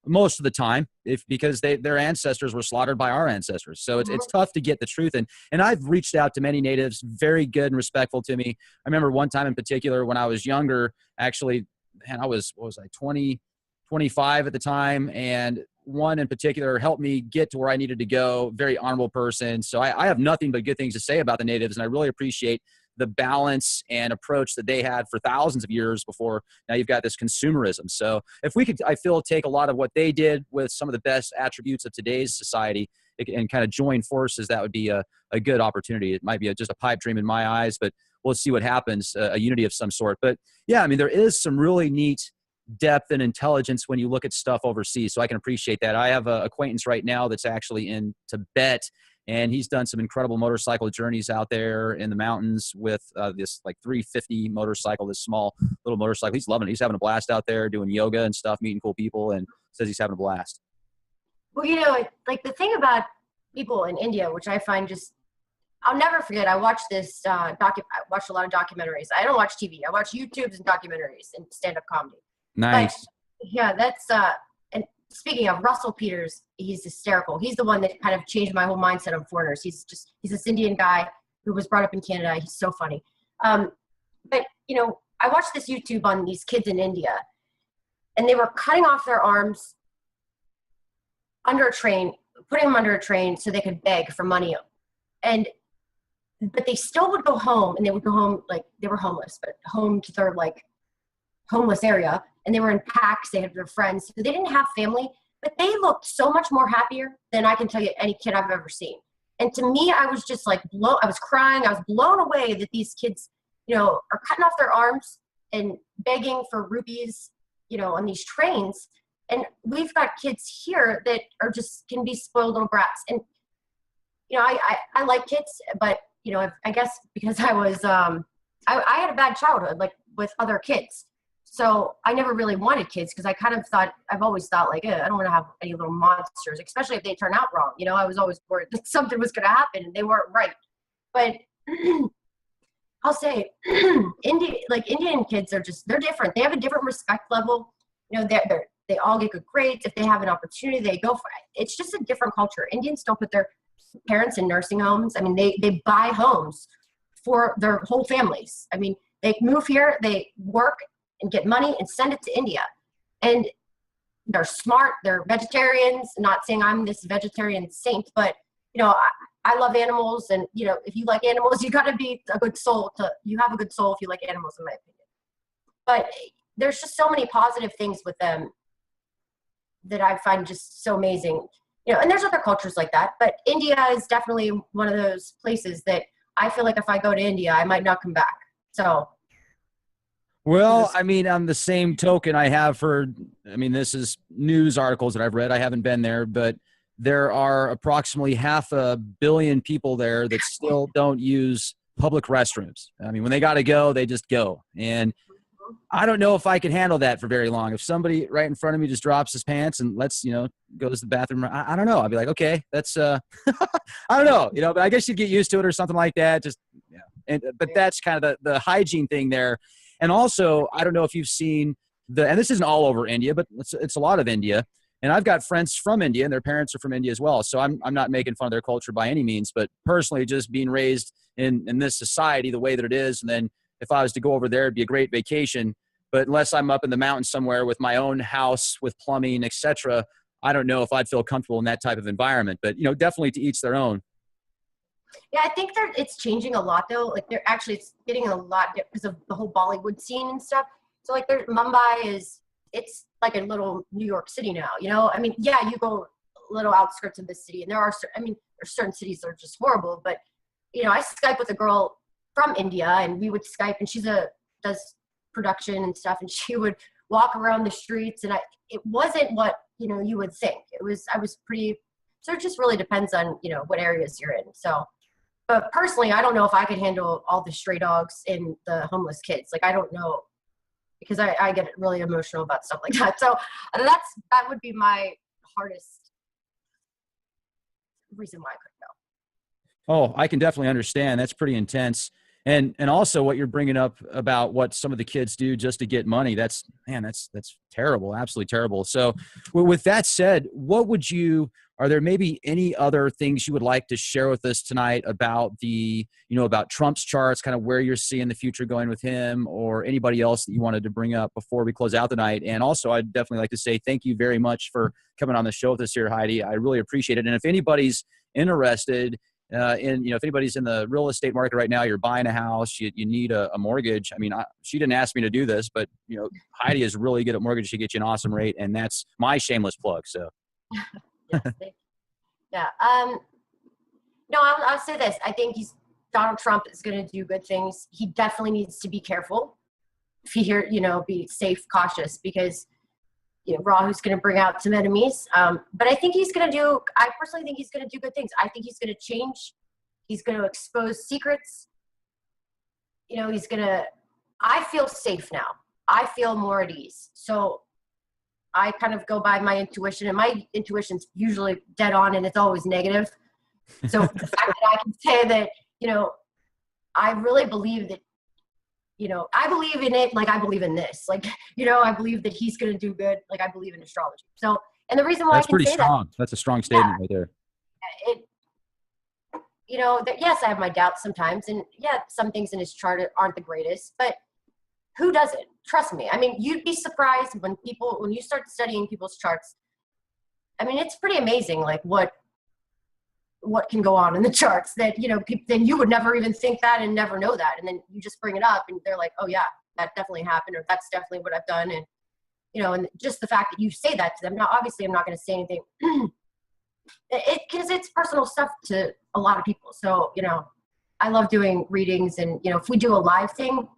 A: most of the time, because their ancestors were slaughtered by our ancestors. So it's tough to get the truth. And I've reached out to many natives, very good and respectful to me. I remember one time in particular when I was younger, actually, and I was, 20, 25 at the time. And one in particular helped me get to where I needed to go. Very honorable person. So I have nothing but good things to say about the natives. And I really appreciate the balance and approach that they had for thousands of years before now you've got this consumerism. So if we could, I feel, take a lot of what they did with some of the best attributes of today's society and kind of join forces, that would be a good opportunity. It might be just a pipe dream in my eyes, but we'll see what happens, a unity of some sort. But yeah, I mean, there is some really neat depth and intelligence when you look at stuff overseas. So I can appreciate that. I have an acquaintance right now that's actually in Tibet, and he's done some incredible motorcycle journeys out there in the mountains with this like 350 motorcycle, this small little motorcycle. He's loving it. He's having a blast out there doing yoga and stuff, meeting cool people, and says he's having a blast.
B: Well, you know, like the thing about people in India, which I find just, I'll never forget. I watched this I watched a lot of documentaries. I don't watch TV. I watch YouTubes and documentaries and stand-up comedy.
A: Nice.
B: But, yeah, that's and speaking of Russell Peters, he's hysterical. He's the one that kind of changed my whole mindset on foreigners. He's this Indian guy who was brought up in Canada. He's so funny. But you know, I watched this YouTube on these kids in India, and they were cutting off their arms under a train, putting them under a train so they could beg for money. But they still would go home, and they would go home like they were homeless, but home to their like homeless area, and they were in packs. They had their friends, so they didn't have family, but they looked so much more happier than I can tell you any kid I've ever seen. And to me, I was just like I was crying. I was blown away that these kids, you know, are cutting off their arms and begging for rupees, on these trains. And we've got kids here that are just can be spoiled little brats. And I like kids, but I guess because I was I had a bad childhood, like with other kids. So I never really wanted kids because I've always thought like, I don't want to have any little monsters, especially if they turn out wrong. I was always worried that something was going to happen and they weren't right. But I'll say Indian kids they're different. They have a different respect level. They all get good grades. If they have an opportunity, they go for it. It's just a different culture. Indians don't put their parents in nursing homes. I mean, they buy homes for their whole families. I mean, they move here, they work and get money and send it to India. And they're smart, they're vegetarians. I'm not saying I'm this vegetarian saint, but I love animals, and if you like animals, you got to be a good soul you have a good soul if you like animals, in my opinion. But there's just so many positive things with them that I find just so amazing. And there's other cultures like that, but India is definitely one of those places that I feel like if I go to India, I might not come back. So.
A: Well, I mean, on the same token, this is news articles that I've read. I haven't been there, but there are approximately 500 million people there that still don't use public restrooms. I mean, when they got to go, they just go. And I don't know if I can handle that for very long. If somebody right in front of me just drops his pants and goes to the bathroom, I don't know. I'd be like, okay, that's, I don't know, but I guess you'd get used to it or something like that. Just, but that's kind of the hygiene thing there. And also, I don't know if you've seen and this isn't all over India, but it's a lot of India. And I've got friends from India and their parents are from India as well. So I'm not making fun of their culture by any means, but personally just being raised in this society the way that it is. And then if I was to go over there, it'd be a great vacation. But unless I'm up in the mountains somewhere with my own house, with plumbing, etc., I don't know if I'd feel comfortable in that type of environment. But, definitely to each their own.
B: Yeah, I think that it's changing a lot, though. Like, it's getting a lot because of the whole Bollywood scene and stuff. So, like, Mumbai it's like a little New York City now, I mean, yeah, you go a little outskirts of the city, and there's certain cities that are just horrible. But, I Skype with a girl from India, and we would Skype, and does production and stuff, and she would walk around the streets, and it wasn't what you would think. I was pretty. So it just really depends on what areas you're in. So, but personally, I don't know if I could handle all the stray dogs and the homeless kids. Like, I don't know, because I get really emotional about stuff like that. So that would be my hardest reason why I couldn't go.
A: Oh, I can definitely understand. That's pretty intense. And also what you're bringing up about what some of the kids do just to get money, that's terrible, absolutely terrible. So with that said, are there maybe any other things you would like to share with us tonight about about Trump's charts, kind of where you're seeing the future going with him, or anybody else that you wanted to bring up before we close out the night? And also, I'd definitely like to say thank you very much for coming on the show with us here, Heidi. I really appreciate it. And if anybody's interested if anybody's in the real estate market right now, you're buying a house, you need a mortgage. I mean, she didn't ask me to do this, but Heidi is really good at mortgage. She gets you an awesome rate, and that's my shameless plug. So,
B: yes, yeah. No, I'll say this. I think Donald Trump is going to do good things. He definitely needs to be careful. If be safe, cautious, because Rahu's going to bring out some enemies. But I think I personally think he's going to do good things. I think he's going to change. He's going to expose secrets. I feel safe now. I feel more at ease. So I kind of go by my intuition, and my intuition's usually dead on, and it's always negative. So the fact that I can say that, I really believe that, I believe in it like I believe in this. Like, I believe that he's going to do good. Like, I believe in astrology. So, and the reason why
A: that's
B: I can
A: pretty
B: say
A: strong. That's a strong statement right there.
B: Yes, I have my doubts sometimes. And yeah, some things in his chart aren't the greatest, but who doesn't? Trust me. I mean, you'd be surprised when you start studying people's charts. I mean, it's pretty amazing, like what can go on in the charts that, then you would never even think that and never know that. And then you just bring it up and they're like, oh yeah, that definitely happened, or that's definitely what I've done. And, and just the fact that you say that to them. Now, obviously I'm not going to say anything because it's personal stuff to a lot of people. So, I love doing readings, and, if we do a live thing,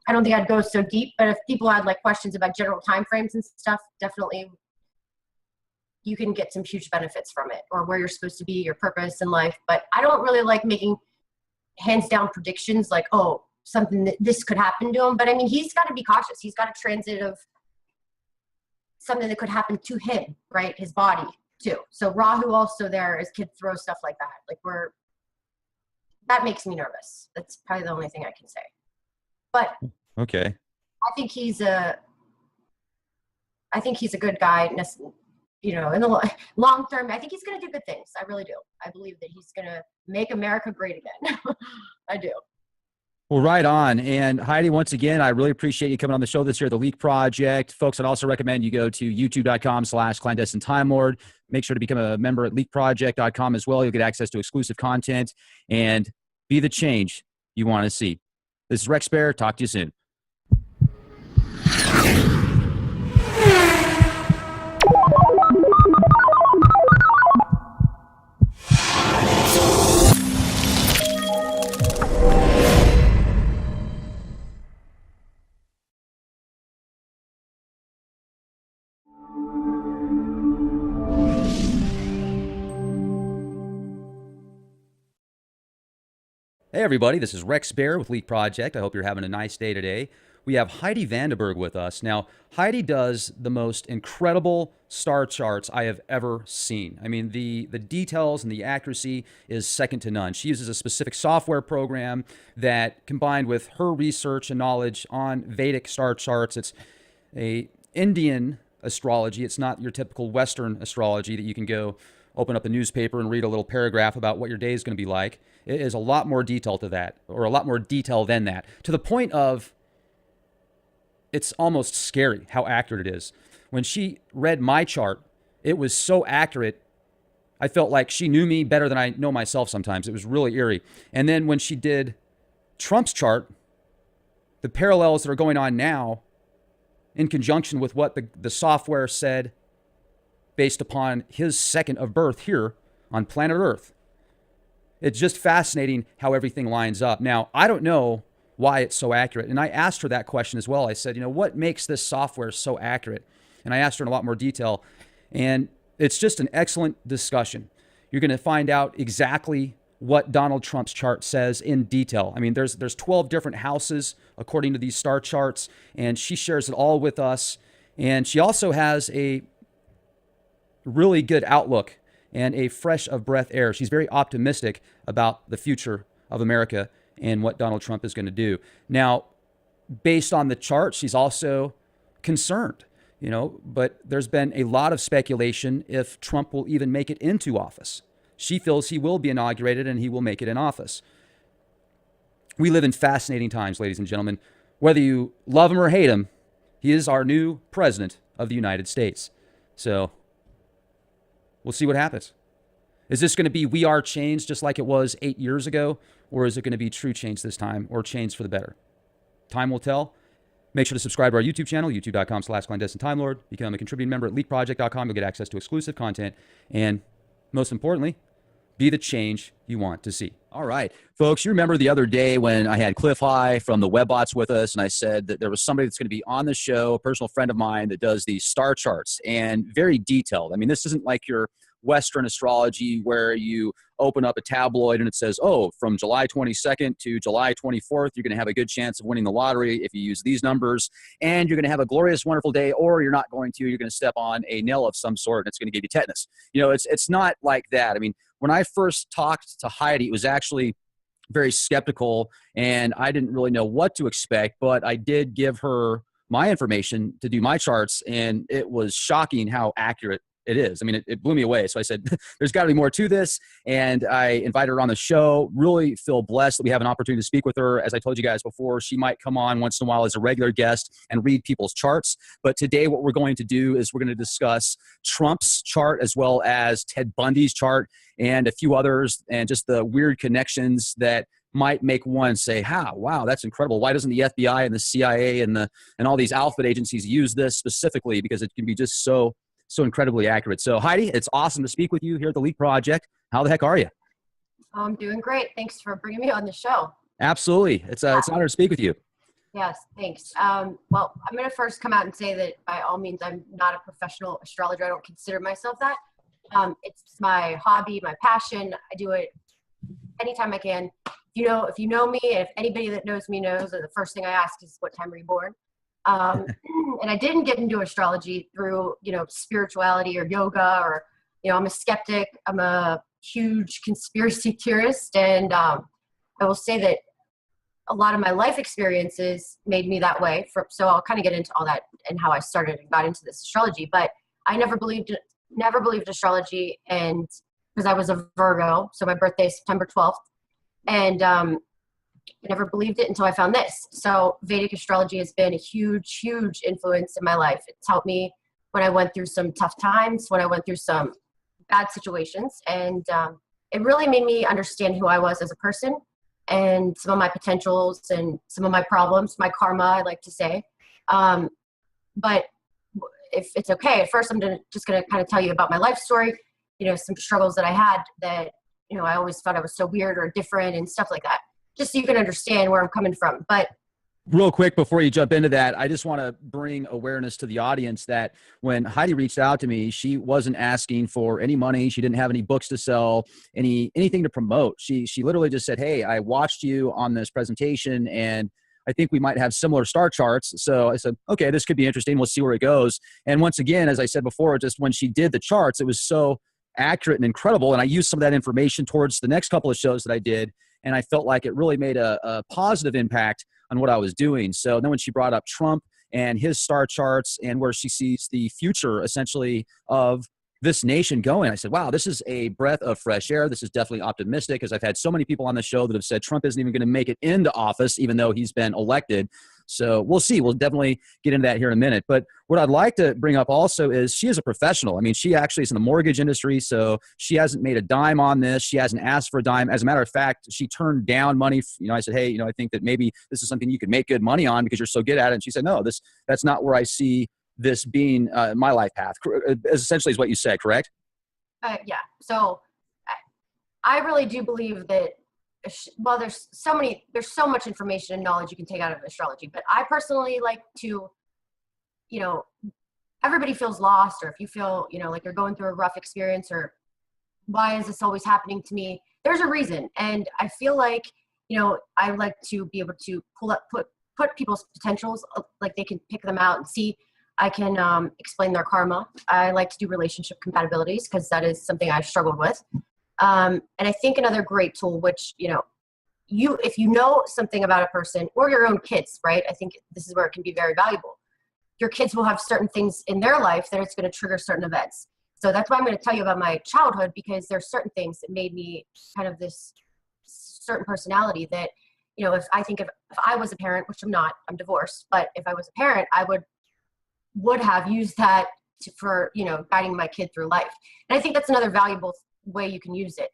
B: I don't think I'd go so deep, but if people had like questions about general timeframes and stuff, definitely you can get some huge benefits from it, or where you're supposed to be, your purpose in life. But I don't really like making hands down predictions like, oh, something that this could happen to him. But I mean, he's got to be cautious. He's got a transit of something that could happen to him, right? His body too. So Rahu also there is could throw stuff like that. Like that makes me nervous. That's probably the only thing I can say. But
A: Okay.
B: I think he's a good guy. You know, in the long term, I think he's going to do good things. I really do. I believe that he's going to make America great again. I do.
A: Well, right on. And Heidi, once again, I really appreciate you coming on the show this year, The Leak Project. Folks, I'd also recommend you go to youtube.com/clandestine time lord. Make sure to become a member at leakproject.com as well. You'll get access to exclusive content and be the change you want to see. This is Rex Bear. Talk to you soon. Hey everybody, this is Rex Bear with Leak Project. I hope you're having a nice day today. We have Heidi Vandenberg with us. Now, Heidi does the most incredible star charts I have ever seen. I mean, the details and the accuracy is second to none. She uses a specific software program that, combined with her research and knowledge on Vedic Star Charts, it's a Indian astrology. It's not your typical Western astrology that you can go open up a newspaper and read a little paragraph about what your day is going to be like. It is a lot more detail to that, or a lot more detail than that, to the point of it's almost scary how accurate it is. When she read my chart, it was so accurate. I felt like she knew me better than I know myself sometimes. It was really eerie. And then when she did Trump's chart, the parallels that are going on now in conjunction with what the software said based upon his second of birth here on planet Earth. It's just fascinating how everything lines up. Now, I don't know why it's so accurate. And I asked her that question as well. I said, what makes this software so accurate? And I asked her in a lot more detail. And it's just an excellent discussion. You're going to find out exactly what Donald Trump's chart says in detail. I mean, there's 12 different houses according to these star charts, and she shares it all with us. And she also has a really good outlook and a fresh of breath air. She's very optimistic about the future of America and what Donald Trump is going to do. Now, based on the chart, she's also concerned, but there's been a lot of speculation if Trump will even make it into office. She feels he will be inaugurated and he will make it in office. We live in fascinating times, ladies and gentlemen. Whether you love him or hate him, he is our new president of the United States. So we'll see what happens. Is this going to be we are change just like it was 8 years ago? Or is it going to be true change this time, or change for the better? Time will tell. Make sure to subscribe to our YouTube channel, youtube.com/clandestine time lord. Become a contributing member at leakproject.com. You'll get access to exclusive content. And most importantly, be the change you want to see. All right, folks, you remember the other day when I had Cliff High from the Webbots with us, and I said that there was somebody that's going to be on the show, a personal friend of mine that does these star charts, and very detailed. I mean, this isn't like your Western astrology where you open up a tabloid and it says, oh, from July 22nd to July 24th, you're going to have a good chance of winning the lottery if you use these numbers, and you're going to have a glorious, wonderful day, or you're not going to. You're going to step on a nail of some sort and it's going to give you tetanus. It's not like that. I mean, when I first talked to Heidi, it was actually very skeptical and I didn't really know what to expect, but I did give her my information to do my charts, and it was shocking how accurate it is. I mean, it blew me away. So I said, there's got to be more to this. And I invited her on the show. Really feel blessed that we have an opportunity to speak with her. As I told you guys before, she might come on once in a while as a regular guest and read people's charts. But today what we're going to do is we're going to discuss Trump's chart as well as Ted Bundy's chart and a few others, and just the weird connections that might make one say, wow, that's incredible. Why doesn't the FBI and the CIA and all these alphabet agencies use this specifically? Because it can be just so incredibly accurate. So Heidi, it's awesome to speak with you here at the Leak Project. How the heck are you?
B: I'm doing great. Thanks for bringing me on the show.
A: Absolutely. It's an honor to speak with you.
B: Yes, thanks. Well, I'm going to first come out and say that by all means, I'm not a professional astrologer. I don't consider myself that. It's my hobby, my passion. I do it anytime I can. If you know me, if anybody that knows me knows, that the first thing I ask is what time were you born? Um, and I didn't get into astrology through, spirituality or yoga or, I'm a skeptic. I'm a huge conspiracy theorist. And I will say that a lot of my life experiences made me that way. So I'll kind of get into all that and how I started and got into this astrology. But I never believed astrology, and because I was a Virgo, so my birthday is September 12th, and I never believed it until I found this. So Vedic astrology has been a huge, huge influence in my life. It's helped me when I went through some tough times, when I went through some bad situations, and it really made me understand who I was as a person and some of my potentials and some of my problems, my karma, I like to say. But if it's okay, at first I'm just going to kind of tell you about my life story, some struggles that I had that, I always thought I was so weird or different and stuff like that, just so you can understand where I'm coming from. But
A: Real quick before you jump into that, I just want to bring awareness to the audience that when Heidi reached out to me, she wasn't asking for any money. She didn't have any books to sell, anything to promote. She literally just said, "Hey, I watched you on this presentation and I think we might have similar star charts." So I said, "Okay, this could be interesting. We'll see where it goes." And once again, as I said before, just when she did the charts, it was so accurate and incredible. And I used some of that information towards the next couple of shows that I did. And I felt like it really made a positive impact on what I was doing. So then when she brought up Trump and his star charts and where she sees the future essentially of this nation going, I said, wow, this is a breath of fresh air. This is definitely optimistic, because I've had so many people on the show that have said Trump isn't even going to make it into office, even though he's been elected. So we'll see. We'll definitely get into that here in a minute. But what I'd like to bring up also is she is a professional. I mean, she actually is in the mortgage industry, so she hasn't made a dime on this. She hasn't asked for a dime. As a matter of fact, she turned down money. I said, hey, I think that maybe this is something you could make good money on because you're so good at it. And she said, no, that's not where I see this being my life path. Essentially is what you said, correct?
B: Yeah. So I really do believe that, well, there's so much information and knowledge you can take out of astrology, but I personally like to, everybody feels lost, or if you feel, like you're going through a rough experience, or why is this always happening to me? There's a reason. And I feel like, I like to be able to put people's potentials, like they can pick them out and see. I can explain their karma. I like to do relationship compatibilities because that is something I've struggled with. And I think another great tool, which, if you know something about a person or your own kids, right? I think this is where it can be very valuable. Your kids will have certain things in their life that it's going to trigger certain events. So that's why I'm going to tell you about my childhood, because there's certain things that made me kind of this certain personality that, if I was a parent, which I'm not, I'm divorced, but if I was a parent, I would have used that for guiding my kid through life. And I think that's another valuable way you can use it.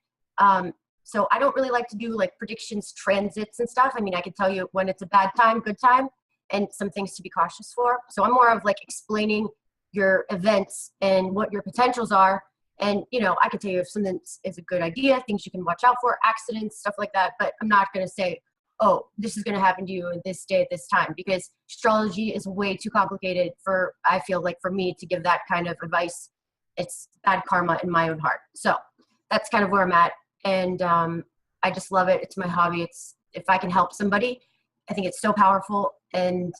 B: So I don't really like to do like predictions, transits and stuff. I mean, I can tell you when it's a bad time, good time, and some things to be cautious for. So I'm more of like explaining your events and what your potentials are. And, I can tell you if something is a good idea, things you can watch out for, accidents, stuff like that. But I'm not going to say, oh, this is going to happen to you in this day at this time, because astrology is way too complicated I feel like for me to give that kind of advice. It's bad karma in my own heart. So that's kind of where I'm at. And I just love it. It's my hobby. If I can help somebody, I think it's so powerful, and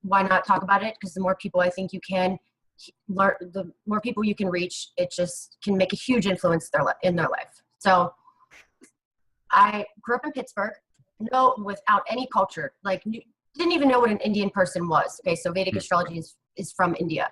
B: why not talk about it? Because the more people I think you can learn, the more people you can reach, it just can make a huge influence in their life. So I grew up in Pittsburgh, without any culture, like didn't even know what an Indian person was. Okay. So Vedic astrology is from India.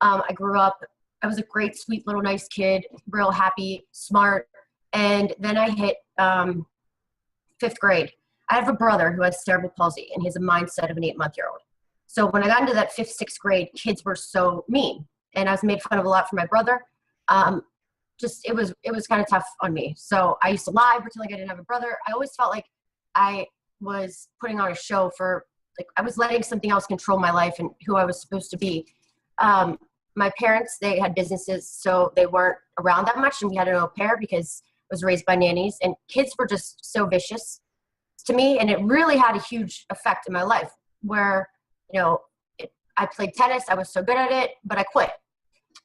B: I grew up, I was a great, sweet little nice kid, real happy, smart. And then I hit 5th grade. I have a brother who has cerebral palsy, and he has a mindset of an 8-month-old. So when I got into that 5th, 6th grade, kids were so mean, and I was made fun of a lot for my brother. It was kind of tough on me. So I used to lie, pretend like I didn't have a brother. I always felt like I was putting on a show I was letting something else control my life and who I was supposed to be. My parents, they had businesses, so they weren't around that much, and we had an au pair because I was raised by nannies, and kids were just so vicious to me, and it really had a huge effect in my life. where, I played tennis. I was so good at it, but I quit.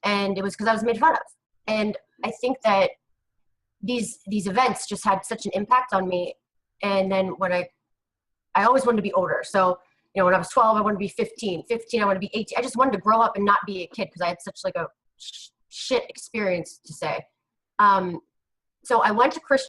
B: And it was because I was made fun of. And I think that these events just had such an impact on me. And then when I always wanted to be older. So, when I was 12, I wanted to be 15. 15, I wanted to be 18. I just wanted to grow up and not be a kid because I had such like a shit experience to say. So I went to Christian